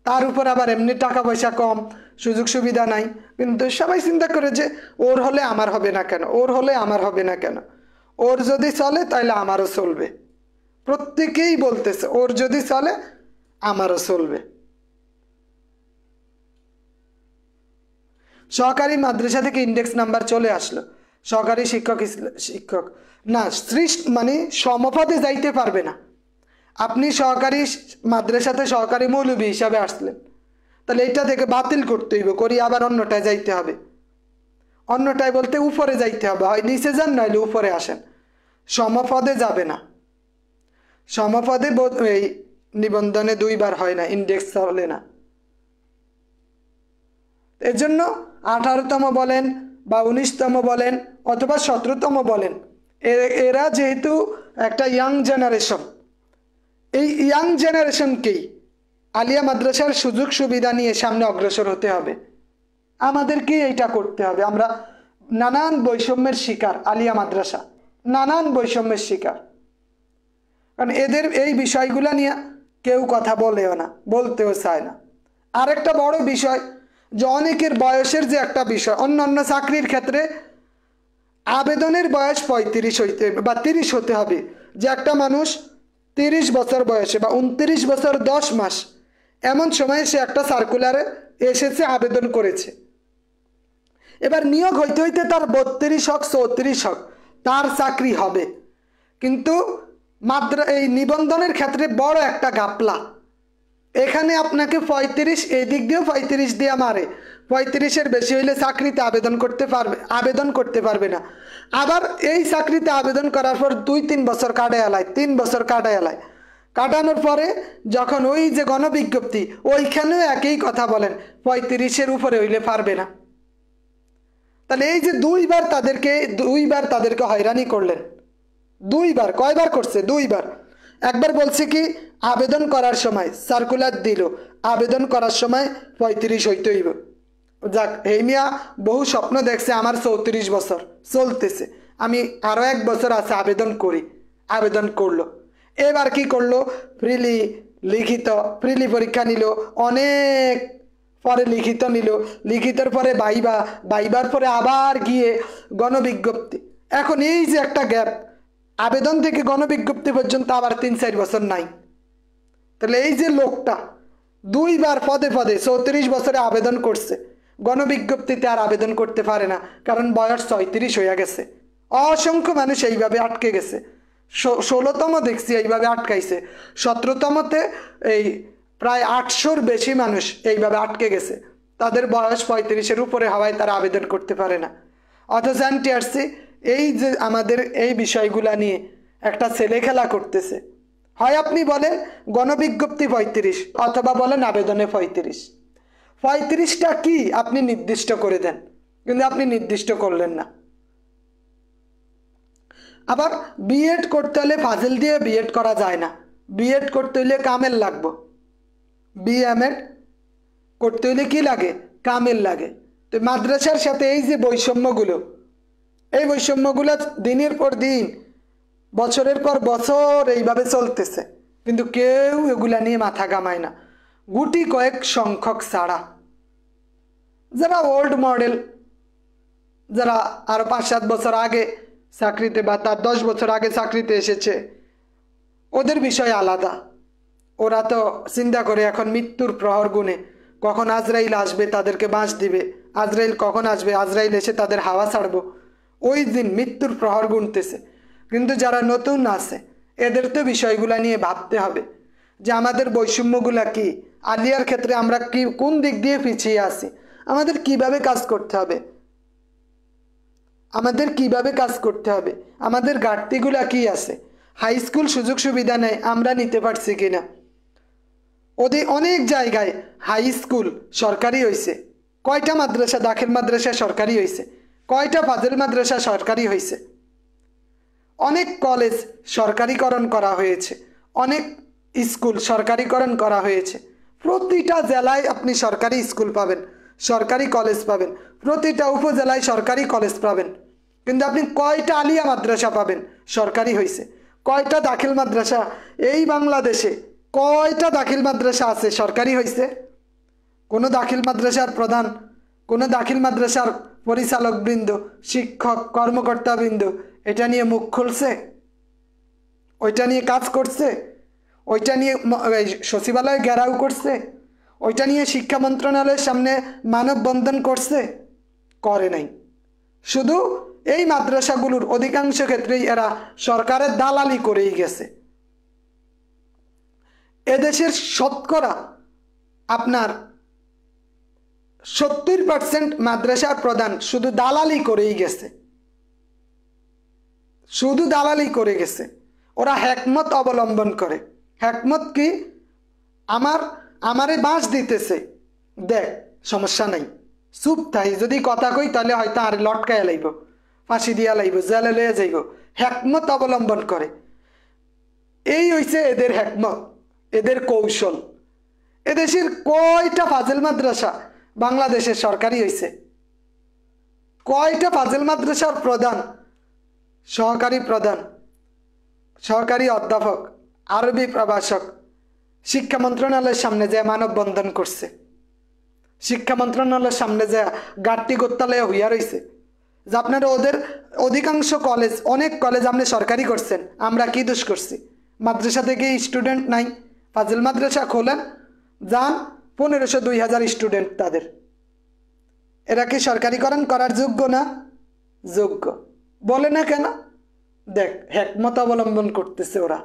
Speaker 1: তার উপর আবার এমনি টাকা পয়সা কম, সুযোগ সুবিধা নাই, কিন্তু সবাই চিন্তা করে যে ওর হলে আমার হবে না কেন, ওর হলে আমার হবে না কেন, ওর যদি চলে তাহলে আমারও চলবে। প্রত্যেকেই বলতেছে ওর যদি চলে আমারও চলবে। সহকারী মাদ্রাসা থেকে ইন্ডেক্স নাম্বার চলে আসলো, সহকারী শিক্ষক না মানে সমপদে যাইতে পারবে না। আপনি সহকারী মাদ্রাসাতে সহকারী মৌলবী হিসাবে আসলেন, তাহলে এটা থেকে বাতিল করতে হইব, করি আবার অন্যটায় যাইতে হবে। অন্যটায় বলতে উপরে যাইতে হবে, হয় নিচে যান নইলে উপরে আসেন, সমপদে যাবে না। সমপদে এই নিবন্ধনে 2 বার হয় না, ইন্ডেক্স চলে না। এর জন্য 18তম বলেন বা 19তম বলেন অথবা 17তম বলেন, এরা যেহেতু একটা ইয়াং জেনারেশন, এই ইয়াং জেনারেশনকেই আলিয়া মাদ্রাসার সুযোগ সুবিধা নিয়ে সামনে অগ্রসর হতে হবে। আমাদেরকে এইটা করতে হবে। আমরা নানান বৈষম্যের শিকার, আলিয়া মাদ্রাসা নানান বৈষম্যের শিকার, কারণ এদের এই বিষয়গুলো নিয়ে কেউ কথা বলেও না, বলতেও চায় না। আরেকটা বড় বিষয় যে অনেকের বয়সের যে একটা বিষয়, অন্যান্য চাকরির ক্ষেত্রে আবেদনের বয়স 35 হইতে বা 30 হতে হবে, যে একটা মানুষ 30 বছর বয়সে বা 29 বছর 10 মাস এমন সময়ে সে একটা সার্কুলারে এসেছে, আবেদন করেছে। এবার নিয়োগ হইতে হইতে তার 32 হোক 34 হোক তার চাকরি হবে, কিন্তু এই নিবন্ধনের ক্ষেত্রে বড় একটা গাপলা। এখানে আপনাকে 35 এই দিক দিয়েও 35 দিয়ে মারে, 35-এর বেশি হইলে চাকরিতে আবেদন করতে পারবে না। আবার এই চাকরিতে আবেদন করার পর 2-3 বছর কাটায় 3 বছর কাটায়, কাটানোর পরে যখন ওই যে গণবিজ্ঞপ্তি, ওইখানেও একই কথা বলেন 35-এর উপরে হইলে পারবে না। তাহলে এই যে 2 বার তাদেরকে হয়রানি করলেন। 2 বার, কয়বার করছে? 2 বার। একবার বলছে কি আবেদন করার সময় সার্কুলার দিল, আবেদন করার সময় 35 হইতে হইব। যাক, এই মিয়া বহু স্বপ্ন দেখছে, আমার 34 বছর চলতেছে, আমি আরও 1 বছর আছে আবেদন করি, আবেদন করলো। এবার কি করলো, প্রিলি পরীক্ষা নিল, অনেক পরে লিখিত নিল, লিখিতর পরে বাইবার পরে আবার গিয়ে গণবিজ্ঞপ্তি। এখন এই যে একটা গ্যাপ, আবেদন থেকে গণবিজ্ঞপ্তি পর্যন্ত আবার 3-4 বছর নাই। তাহলে এই যে লোকটা 2 বার পদে 34 বছরে আবেদন করছে, গণবিজ্ঞপ্তিতে আর আবেদন করতে পারে না, কারণ বয়স 36 হয়ে গেছে। অসংখ্য মানুষ এইভাবে আটকে গেছে। 16তম দেখছি এইভাবে আটকাইছে, 17তমতে এই প্রায় 800-র বেশি মানুষ এইভাবে আটকে গেছে। তাদের বয়স 35-এর উপরে হওয়ায় তারা আবেদন করতে পারে না। অথচ এনটিআরসি এই যে আমাদের এই বিষয়গুলা নিয়ে একটা ছেলে খেলা করতেছে। হয় আপনি বলেন গণবিজ্ঞপ্তি 35 অথবা বলেন আবেদনে 35টা কি আপনি নির্দিষ্ট করে দেন, কিন্তু আপনি নির্দিষ্ট করলেন না। আবার বিএড করতে হলে ফাজিল দিয়ে বিএড করা যায় না, বিএড করতে হলে কামেল লাগবে, বিএমএড করতে হলে কি লাগে, কামেল লাগে। তো মাদ্রাসার সাথে এই যে বৈষম্যগুলো, এই বৈষম্যগুলো দিনের পর দিন বছরের পর বছর এইভাবে চলতেছে, কিন্তু কেউ এগুলা নিয়ে মাথা ঘামায় না, গুটি কয়েক সংখ্যক ছাড়া। যারা ওল্ড মডেল, যারা আরো 5-7 বছর আগে চাকরিতে বা তার 10 বছর আগে চাকরিতে এসেছে, ওদের বিষয় আলাদা। ওরা তো চিন্তা করে এখন মৃত্যুর প্রহর গুনে কখন আজরাইল আসবে, তাদেরকে বাঁশ দিবে, আজরাইল কখন আসবে, আজরাইল এসে তাদের হাওয়া ছাড়বো, ওই দিন মৃত্যুর প্রহর গুনতেছে। কিন্তু যারা নতুন আছে এদের তো বিষয়গুলা নিয়ে ভাবতে হবে যে আমাদের বৈষম্যগুলা কি, আলিয়ার ক্ষেত্রে আমরা কি কোন দিক দিয়ে পিছিয়ে আছি, আমাদের কিভাবে কাজ করতে হবে, আমাদের ঘাটতিগুলা কি আছে, হাই স্কুল সুযোগ সুবিধা নেই, আমরা নিতে পারছি কিনা। ওদের অনেক জায়গায় হাই স্কুল সরকারি হয়েছে, কয়টা মাদ্রাসা দাখিল মাদ্রাসা সরকারি হয়েছে, কয়টা ফাজিল মাদ্রাসা সরকারি হয়েছে, অনেক কলেজ সরকারিকরণ করা হয়েছে, অনেক স্কুল সরকারিকরণ করা হয়েছে। প্রতিটা জেলায় আপনি সরকারি স্কুল পাবেন, সরকারি কলেজ পাবেন, প্রতিটা উপজেলায় সরকারি কলেজ পাবেন, কিন্তু আপনি কয়টা আলিয়া মাদ্রাসা পাবেন সরকারি হয়েছে, কয়টা দাখিল মাদ্রাসা, এই বাংলাদেশে কয়টা দাখিল মাদ্রাসা আছে সরকারি হয়েছে? কোনো দাখিল মাদ্রাসার প্রধান, কোনো দাখিল মাদ্রাসার পরিচালকবৃন্দ, শিক্ষক কর্মকর্তাবৃন্দ এটা নিয়ে মুখ খুলছে? ওইটা নিয়ে কাজ করছে? ওইটা নিয়ে সচিবালয় ঘেরাও করছে? ওইটা নিয়ে শিক্ষা মন্ত্রণালয়ের সামনে মানববন্ধন করছে? করে নাই। শুধু এই মাদ্রাসাগুলোর অধিকাংশ ক্ষেত্রেই এরা সরকারের দালালি করেই গেছে। এদেশের শতকরা আপনার 70% মাদ্রাসার প্রধান শুধু দালালি করেই গেছে, শুধু দালালি করে গেছে। ওরা হেকমত অবলম্বন করে। হেকমত কি? আমারে বাঁশ দিতেছে, দেখ সমস্যা নাই, চুপ থাই, যদি কথা কই তাহলে হয়তো আর লটকাইয়া লাইব, ফাঁসি দিয়া লাইব, জেলে লইয়া যাইব। হেকমত অবলম্বন করে। এই হইছে এদের হেকমত, এদের কৌশল। এদেশের কয়টা ফাজিল মাদ্রাসা বাংলাদেশের সরকারি হয়েছে? কয়টা ফাজিল মাদ্রাসার প্রধান, সহকারী প্রধান, সহকারী অধ্যাপক, আরবি প্রভাষক শিক্ষা মন্ত্রণালয়ের সামনে যে মানববন্ধন করছে, শিক্ষা মন্ত্রণালয়ের সামনে যে গাট্টি গোত্তালয়ে হইয়া রয়েছে যে আপনারা ওদের অধিকাংশ কলেজ, অনেক কলেজ আপনি সরকারি করছেন, আমরা কি দোষ করছি? মাদ্রাসা থেকে স্টুডেন্ট নাই, ফাজিল মাদ্রাসা খোলেন, যান 1500-2000 স্টুডেন্ট তাদের। এরা কি সরকারিকরণ করার যোগ্য না? যোগ্য। বলে না কেন? দেখ হেকমত অবলম্বন করতেছে ওরা।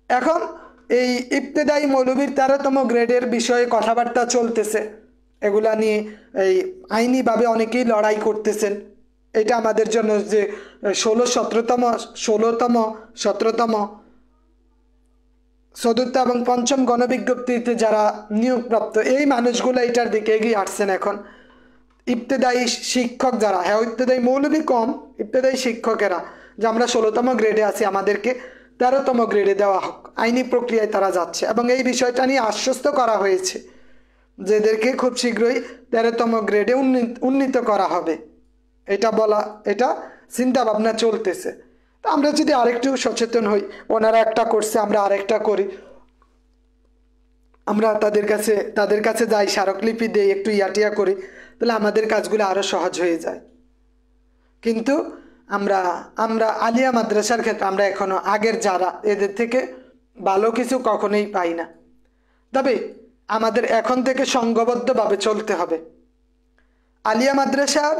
Speaker 1: এখন এই ইবতেদায়ী মৌলবীর 13তম গ্রেডের বিষয়ে কথাবার্তা চলতেছে, এগুলা নিয়ে এই আইনিভাবে অনেকেই লড়াই করতেছেন। এটা আমাদের জন্য যে 16তম 17তম চতুর্থ এবং পঞ্চম গণবিজ্ঞপ্তিতে যারা নিয়োগপ্রাপ্ত এই মানুষগুলো এটার দিকে এগিয়ে আসছেন। এখন ইবতেদায়ী শিক্ষক যারা, হ্যাঁ ইবতেদায়ী মৌলবী কম, ইবতেদায়ী শিক্ষকেরা যে আমরা 16তম গ্রেডে আছি, আমাদেরকে 13তম গ্রেডে দেওয়া হোক, আইনি প্রক্রিয়ায় তারা যাচ্ছে। এবং এই বিষয়টা নিয়ে আশ্বস্ত করা হয়েছে যে এদেরকে খুব শীঘ্রই 13তম গ্রেডে উন্নীত করা হবে। এটা বলা, এটা চিন্তা ভাবনা চলতেছে। তো আমরা যদি আরেকটু সচেতন হই, ওনারা একটা করছে আমরা আরেকটা করি, আমরা তাদের কাছে যাই, স্মারকলিপি দেই, একটু ইয়াটিয়া করি, তাহলে আমাদের কাজগুলো আরও সহজ হয়ে যায়। কিন্তু আমরা আলিয়া মাদ্রাসার ক্ষেত্রে আমরা এখনো আগের যারা, এদের থেকে ভালো কিছু কখনোই পাই না। তবে আমাদের এখন থেকে সংঘবদ্ধভাবে চলতে হবে। আলিয়া মাদ্রাসার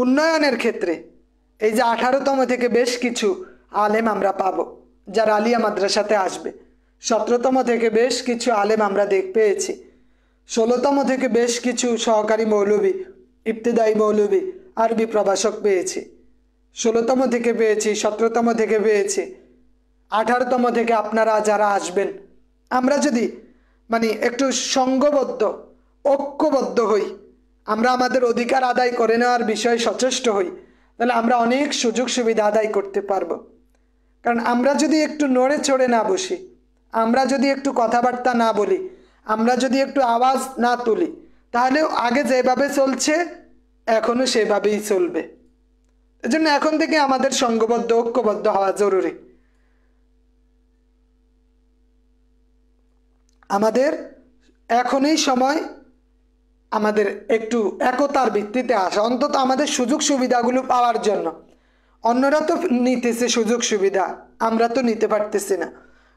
Speaker 1: উন্নয়নের ক্ষেত্রে এই যে 18তম থেকে বেশ কিছু আলেম আমরা পাবো যারা আলিয়া মাদ্রাসাতে আসবে, 17তম থেকে বেশ কিছু আলেম আমরা পেয়েছি, 16তম থেকে বেশ কিছু সহকারী মৌলবী, ইবতেদায়ী মৌলবী, আরবি প্রভাষক পেয়েছি, 16তম থেকে পেয়েছি, 17তম থেকে পেয়েছি, 18তম থেকে আপনারা যারা আসবেন, আমরা যদি একটু সংঘবদ্ধ ঐক্যবদ্ধ হই, আমরা আমাদের অধিকার আদায় করে নেওয়ার বিষয়ে সচেষ্ট হই, তাহলে আমরা অনেক সুযোগ সুবিধা আদায় করতে পারবো। কারণ আমরা যদি একটু নড়ে চড়ে না বসি, আমরা যদি একটু কথাবার্তা না বলি, আমরা যদি একটু আওয়াজ না তুলি, তাহলে আগে যেভাবে চলছে এখনো সেভাবেই চলবে। এজন্য এখন থেকে আমাদের সংঘবদ্ধ ঐক্যবদ্ধ হওয়া জরুরি। আমাদের এখনই সময় আমাদের একটু একতার ভিত্তিতে আসা, অন্তত আমাদের সুযোগ সুবিধাগুলো পাওয়ার জন্য। অন্যরা তো নিতেছে সুযোগ সুবিধা, আমরা তো নিতে পারতেছি না,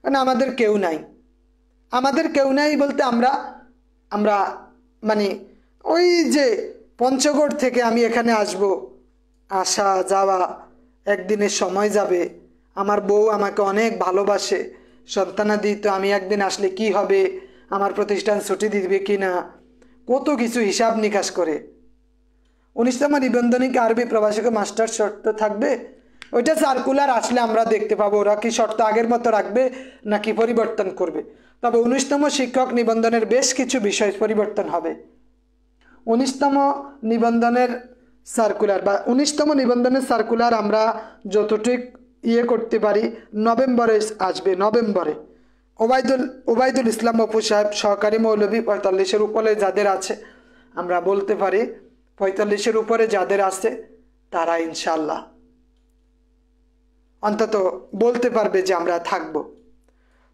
Speaker 1: কারণ আমাদের কেউ নাই। আমাদের কেউ নাই বলতে আমরা ওই যে পঞ্চগড় থেকে আমি এখানে আসব, আসা যাওয়া একদিনের সময় যাবে, আমার বউ আমাকে অনেক ভালোবাসে, সন্তানাদি, তো আমি একদিন আসলে কি হবে, আমার প্রতিষ্ঠান ছুটি দিবে কি না, কত কিছু হিসাব নিকাশ করে। 19তম নিবন্ধনিক আরবি প্রভাষক মাস্টার শর্ত থাকবে, ওইটা সার্কুলার আসলে আমরা দেখতে পাবো ওরা কি শর্ত আগের মতো রাখবে নাকি পরিবর্তন করবে। তবে 19তম শিক্ষক নিবন্ধনের বেশ কিছু বিষয় পরিবর্তন হবে। 19তম নিবন্ধনের সার্কুলার বা 19তম নিবন্ধনের সার্কুলার আমরা যতটুক করতে পারি নভেম্বরে আসবে। নভেম্বরে ওবায়দুল ইসলাম অপু সাহেব সহকারী মৌলভী 45-এর উপরে যাদের আছে, আমরা বলতে পারি 45-এর উপরে যাদের আছে তারা ইনশাল্লাহ অন্তত বলতে পারবে যে আমরা থাকব।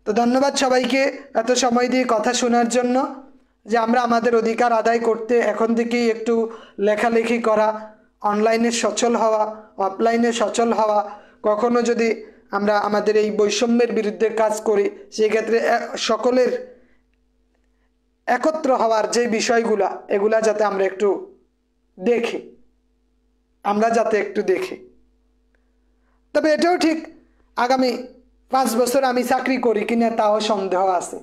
Speaker 1: তো ধন্যবাদ সবাইকে এত সময় দিয়ে কথা শোনার জন্য। যে আমরা আমাদের অধিকার আদায় করতে এখন থেকেই একটু লেখালেখি করা, অনলাইনে সচল হওয়া, অফলাইনে সচল হওয়া। কখনো যদি আমরা আমাদের এই বৈষম্যের বিরুদ্ধে কাজ করি, সেই ক্ষেত্রে সকলের একত্র হওয়ার যে বিষয়গুলা, এগুলা যাতে আমরা একটু দেখি, তবে এটাও ঠিক আগামী 5 বছর আমি চাকরি করি কিনা তাও সন্দেহ আছে।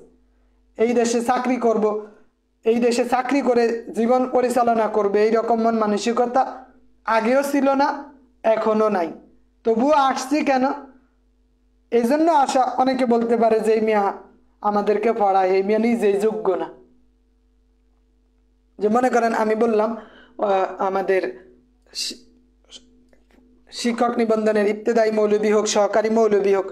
Speaker 1: এই দেশে চাকরি করব, এই দেশে চাকরি করে জীবন পরিচালনা করবে এইরকম মন মানসিকতা আগেও ছিল না, এখনো নাই। তবুও আসছি কেন? এই জন্য আসা। অনেকে বলতে পারে যে এই মিয়া আমাদেরকে পড়ায়, এই মিয়া নিজেই যোগ্য না। যে মনে করেন আমি বললাম আমাদের শিক্ষক নিবন্ধনের ইবতেদায়ী মৌলবী হোক, সহকারী মৌলবী হোক,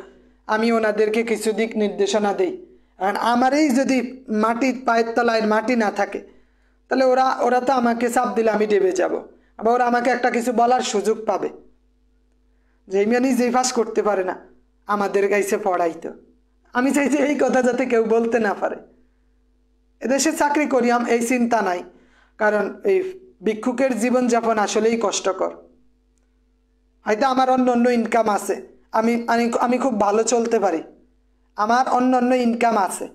Speaker 1: আমি ওনাদেরকে কিছু দিক নির্দেশনা দেই। কারণ আমারই যদি পায়ের তলায় মাটি না থাকে, তাহলে ওরা তো আমাকে চাপ দিলে আমি ডেবে যাব। আবার ওরা আমাকে একটা কিছু বলার সুযোগ পাবে যে এই মেয়ে নিজেই পাস করতে পারে না, আমাদের গাইছে পড়াইতো। আমি চাই যে এই কথা যাতে কেউ বলতে না পারে। এদেশে চাকরি করি এই চিন্তা নাই, কারণ এই ভিক্ষুকের জীবনযাপন আসলেই কষ্টকর। হয়তো আমার অন্য ইনকাম আছে, আমি খুব ভালো চলতে পারি, আমার অন্য ইনকাম আছে।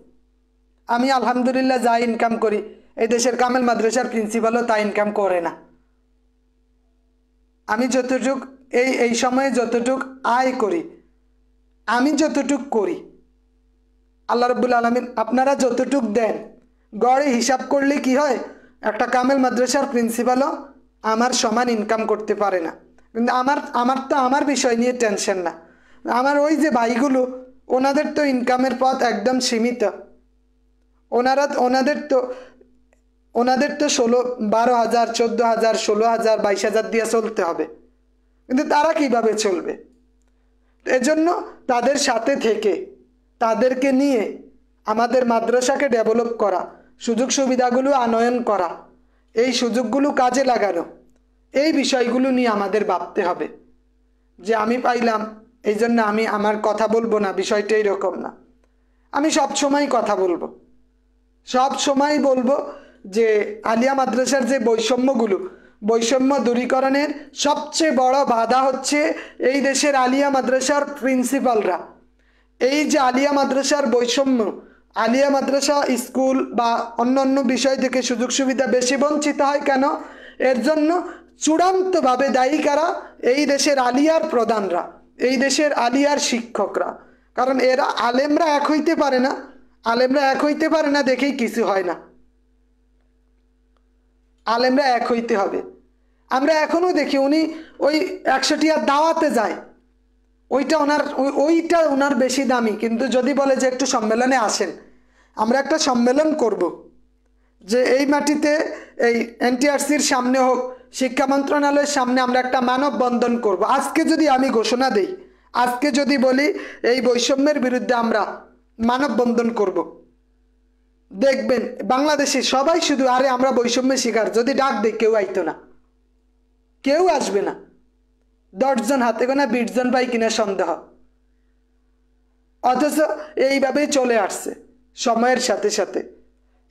Speaker 1: আমি আলহামদুলিল্লাহ যা ইনকাম করি, এই দেশের কামেল মাদ্রাসার প্রিন্সিপালও তা ইনকাম করে না। আমি যতটুক এই সময়ে যতটুক আয় করি, আমি যতটুক করি, আল্লাহ রাব্বুল আলামিন আপনারা যতটুক দেন, গড়ে হিসাব করলে কি হয়, একটা কামেল মাদ্রাসার প্রিন্সিপালও আমার সমান ইনকাম করতে পারে না। কিন্তু আমার তো আমার বিষয় নিয়ে টেনশন না। আমার ওই যে ভাইগুলো, ওনাদের তো ইনকামের পথ একদম সীমিত। ওনাদের তো 12,000, 14,000, 16,000, 22,000 দিয়ে চলতে হবে। কিন্তু তারা কিভাবে চলবে? এজন্য তাদের সাথে থেকে তাদেরকে নিয়ে আমাদের মাদ্রাসাকে ডেভেলপ করা, সুযোগ সুবিধাগুলো আনয়ন করা, এই সুযোগগুলো কাজে লাগানো, এই বিষয়গুলো নিয়ে আমাদের ভাবতে হবে। যে আমি পাইলাম এই জন্য আমি আমার কথা বলবো না, বিষয়টা এরকম না। আমি সব সময় কথা বলবো, সব সময় বলবো যে আলিয়া মাদ্রাসার যে বৈষম্য দূরীকরণের সবচেয়ে বড় বাধা হচ্ছে এই দেশের আলিয়া মাদ্রাসার প্রিন্সিপালরা। এই যে আলিয়া মাদ্রাসার বৈষম্য, আলিয়া মাদ্রাসা স্কুল বা অন্য বিষয় থেকে সুযোগ সুবিধা বেশি বঞ্চিত হয় কেন? এর জন্য চূড়ান্তভাবে দায়ী কারা? এই দেশের আলিয়ার প্রধানরা, এই দেশের আলিয়ার শিক্ষকরা। কারণ এরা আলেমরা এক হইতে পারে না দেখেই কিছু হয় না। আলেমরা এক হইতে হবে। আমরা এখনো দেখি উনি ওই 100 টিয়ার দাওয়াতে যায়, ওইটা ওনার বেশি দামি। কিন্তু যদি বলে যে একটু সম্মেলনে আসেন, আমরা একটা সম্মেলন করব, যে এই মাটিতে এই এনটিআরসির সামনে হোক, শিক্ষা মন্ত্রণালয়ের সামনে আমরা একটা মানববন্ধন করব। আজকে যদি আমি ঘোষণা দেই, আজকে যদি বলি এই বৈষম্যের বিরুদ্ধে আমরা মানববন্ধন করব, দেখবেন বাংলাদেশে সবাই শুধু আরে আমরা বৈষম্যের শিকার, যদি ডাক দেই কেউ আইতো না, কেউ আসবে না। 10 জন হাতে গোনা 20 জন পাই কিনা সন্দেহ। অথচ এইভাবেই চলে আসছে সময়ের সাথে সাথে।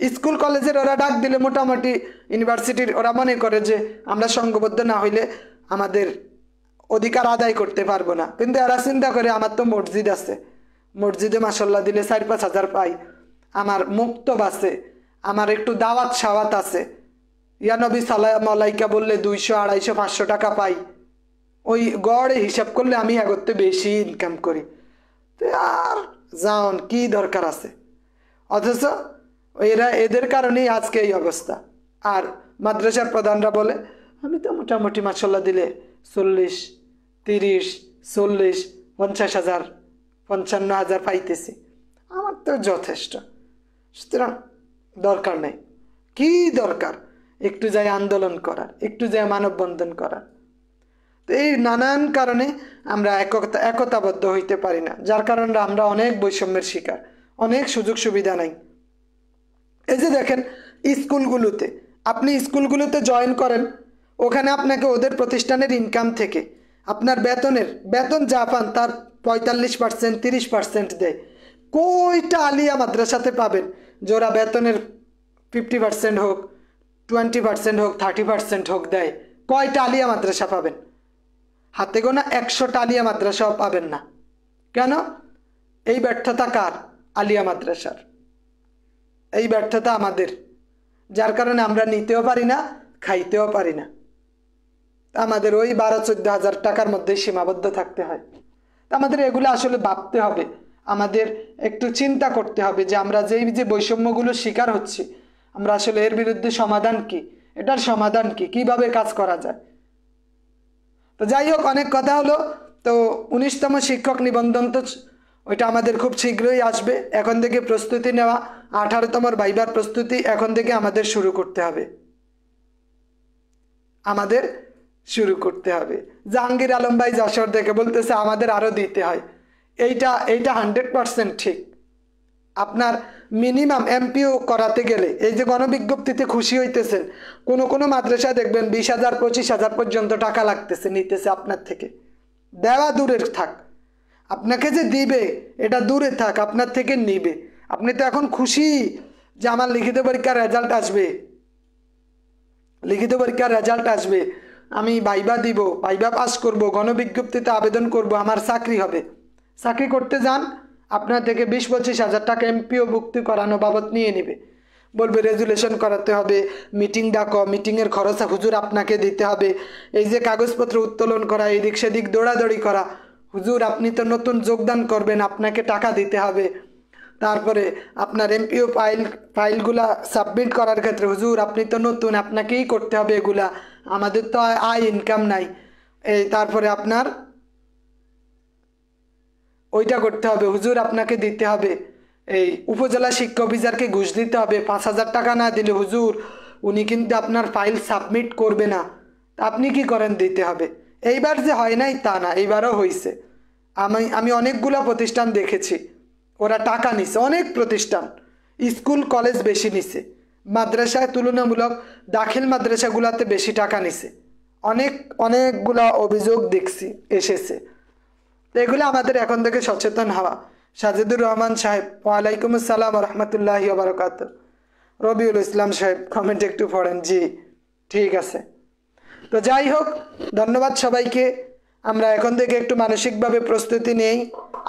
Speaker 1: স্কুল কলেজের ওরা ডাক দিলে মোটামুটি ইউনিভার্সিটির ওরা মনে করে যে আমরা সংঘবদ্ধ না হইলে আমাদের অধিকার আদায় করতে পারবো না। কিন্তু এরা চিন্তা করে আমার তো মসজিদ আছে, মসজিদে মাসাল্লাহ দিলে 4-5 হাজার পাই, আমার মুক্তব আছে, আমার একটু দাওয়াত সাওয়াত আছে, ইয়া নবী সালাম আলাইকা বললে 200, 250, 500 টাকা পাই। ওই গড়ে হিসাব করলে আমি এগোতে বেশি ইনকাম করি। আর যাওন কি দরকার আছে? অথচ এদের কারণেই আজকে এই অবস্থা। আর মাদ্রাসার প্রধানরা বলে আমি তো মোটামুটি মাসাল্লাহ দিলে 40, 30, 40, 50 হাজার, 55 হাজার পাইতেছি, আমার তো যথেষ্ট। সুতরাং দরকার নেই। কি দরকার? একটু যাই আন্দোলন করার, একটু যাই মানববন্ধন করার। তো এই নানান কারণে আমরা একতাবদ্ধ হইতে পারি না, যার কারণে আমরা অনেক বৈষম্যের শিকার, অনেক সুযোগ সুবিধা নাই। এই যে দেখেন স্কুলগুলোতে, আপনি স্কুলগুলোতে জয়েন করেন, ওখানে আপনাকে ওদের প্রতিষ্ঠানের ইনকাম থেকে আপনার বেতন যা পান তার 45%, 30% দেয়। কয়টা আলিয়া মাদ্রাসাতে পাবেন যে ওরা বেতনের 50% হোক, 20% হোক, 30% হোক দেয়? কয়টা আলিয়া মাদ্রাসা পাবেন? হাতে গোনা 100টা আলিয়া মাদ্রাসাও পাবেন না। কেন? এই ব্যর্থতা কার? আলিয়া মাদ্রাসার। এই ব্যর্থতা আমাদের, যার কারণে আমরা নিতেও পারি না, খাইতেও পারি না। আমাদের ওই 12-14 হাজার টাকার মধ্যে সীমাবদ্ধ থাকতে হয়। আমাদের এগুলো আসলে ভাবতে হবে, আমাদের একটু চিন্তা করতে হবে যে আমরা যে বৈষম্যগুলো শিকার হচ্ছি, আমরা আসলে এর বিরুদ্ধে সমাধান কি, এটার সমাধান কি, কিভাবে কাজ করা যায়। তো যাই হোক, অনেক কথা হলো। তো 19তম শিক্ষক নিবন্ধন তো ওইটা আমাদের খুব শীঘ্রই আসবে। এখন থেকে প্রস্তুতি নেওয়া, 18তম ভাইবার প্রস্তুতি এখন থেকে আমাদের শুরু করতে হবে, আমাদের শুরু করতে হবে। জাহাঙ্গীর আলম ভাই যশোর দেখে বলতেছে আমাদের আরও দিতে হয়। এইটা 100% ঠিক। আপনার মিনিমাম এমপিও করাতে গেলে, এই যে গণবিজ্ঞপ্তিতে খুশি হইতেছেন, কোনো মাদ্রাসা দেখবেন 20,000 25,000 পর্যন্ত টাকা লাগতেছে, নিতেছে আপনার থেকে। দেওয়া দূরের থাক, আপনাকে যে দিবে এটা দূরে থাক, আপনার থেকে নিবে। আপনি তো এখন খুশি যে আমার লিখিত পরীক্ষার রেজাল্ট আসবে, লিখিত পরীক্ষার রেজাল্ট আসবে, আমি ভাইবা দিব, ভাইবা পাস করব, গণবিজ্ঞপ্তিতে আবেদন করব, আমার চাকরি হবে। চাকরি করতে যান, আপনার থেকে 20-25 হাজার টাকা এমপিও ভুক্তি করানো বাবদ নিয়ে নেবে। বলবে রেজুলেশন করাতে হবে, মিটিং ডাকো, মিটিংয়ের খরচ হুজুর আপনাকে দিতে হবে, এই যে কাগজপত্র উত্তোলন করা, এদিক সেদিক দৌড়াদৌড়ি করা, হুজুর আপনি তো নতুন যোগদান করবেন, আপনাকে টাকা দিতে হবে। তারপরে আপনার এমপিও ফাইলগুলা সাবমিট করার ক্ষেত্রে, হুজুর আপনি তো নতুন, আপনাকেই করতে হবে এগুলা, আমাদের তো আয় ইনকাম নাই। এই তারপরে আপনার ওইটা করতে হবে, হুজুর আপনাকে দিতে হবে, এই উপজেলা শিক্ষা অফিসারকে ঘুষ দিতে হবে, 5,000 টাকা না দিলে হুজুর উনি কিন্তু আপনার ফাইল সাবমিট করবে না। আপনি কি করেন? দিতে হবে। এইবার যে হয় নাই তা না, এইবারও হয়েছে। আমি অনেকগুলো প্রতিষ্ঠান দেখেছি, ওরা টাকা নিছে, অনেক প্রতিষ্ঠান, স্কুল কলেজ বেশি নিছে, মাদ্রাসায় তুলনামূলক দাখিল মাদ্রাসাগুলোতে বেশি টাকা নিছে, অনেকগুলো অভিযোগ দেখছি এসেছে। তো এগুলো আমাদের এখন থেকে সচেতন হওয়া। সাজিদুর রহমান সাহেব, ওয়ালাইকুম আসসালাম রহমতুল্লাহি ওয়া বারাকাতুহু। রবিউল ইসলাম সাহেব কমেন্ট একটু পড়েন। জি ঠিক আছে। তো যাই হোক, ধন্যবাদ সবাইকে। আমরা এখন থেকে একটু মানসিকভাবে প্রস্তুতি নেই,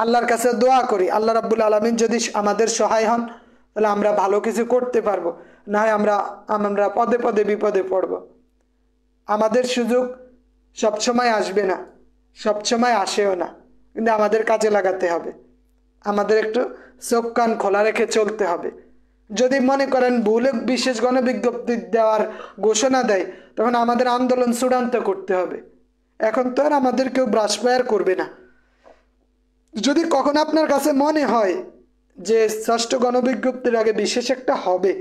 Speaker 1: আল্লাহর কাছে দোয়া করি, আল্লাহ রাব্বুল আলামিন যদি আমাদের সহায় হন তাহলে আমরা ভালো কিছু করতে পারবো, না হয় আমরা পদে পদে বিপদে পড়ব। আমাদের সুযোগ সবসময় আসবে না, সবসময় আসেও না, কিন্তু আমাদের কাজে লাগাতে হবে, আমাদের একটু চোখ কান খোলা রেখে চলতে হবে। যদি মনে করেন ভুলে বিশেষ গণবিজ্ঞপ্তি দেওয়ার ঘোষণা দেয়, তখন আমাদের আন্দোলন চূড়ান্ত করতে হবে। এখন তো আর আমাদের কেউ ব্রাশ ফায়ার করবে না। যদি কখন আপনার কাছে মনে হয় যে ষষ্ঠ গণবিজ্ঞপ্তির আগে বিশেষ একটা হবে,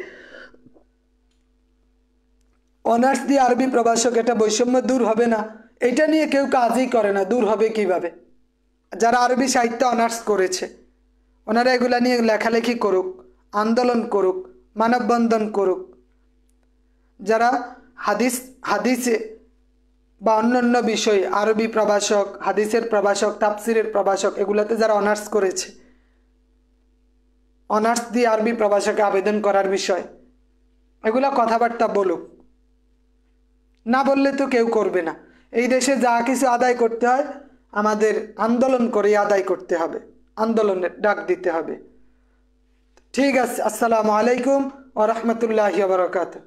Speaker 1: অনার্স দিয়ে আরবি প্রভাষক, এটা বৈষম্য দূর হবে না, এটা নিয়ে কেউ কাজই করে না। দূর হবে কিভাবে? যারা আরবি সাহিত্য অনার্স করেছে ওনারা এগুলা নিয়ে লেখালেখি করুক, আন্দোলন করুক, মানববন্ধন করুক। যারা হাদিসে বা অন্যান্য বিষয়ে আরবি প্রভাষক, হাদিসের প্রভাষক, তাফসিরের প্রভাষক, এগুলাতে যারা অনার্স করেছে, অনার্স দিয়ে আরবি প্রভাষকে আবেদন করার বিষয়, এগুলা কথাবার্তা বলুক। না বললে তো কেউ করবে না। এই দেশে যা কিছু আদায় করতে হয় আমাদের আন্দোলন করে আদায় করতে হবে, আন্দোলনের ডাক দিতে হবে। ঠিক আছে, আসসালামু আলাইকুম ওয়া রাহমাতুল্লাহি ওয়া বারাকাতুহু।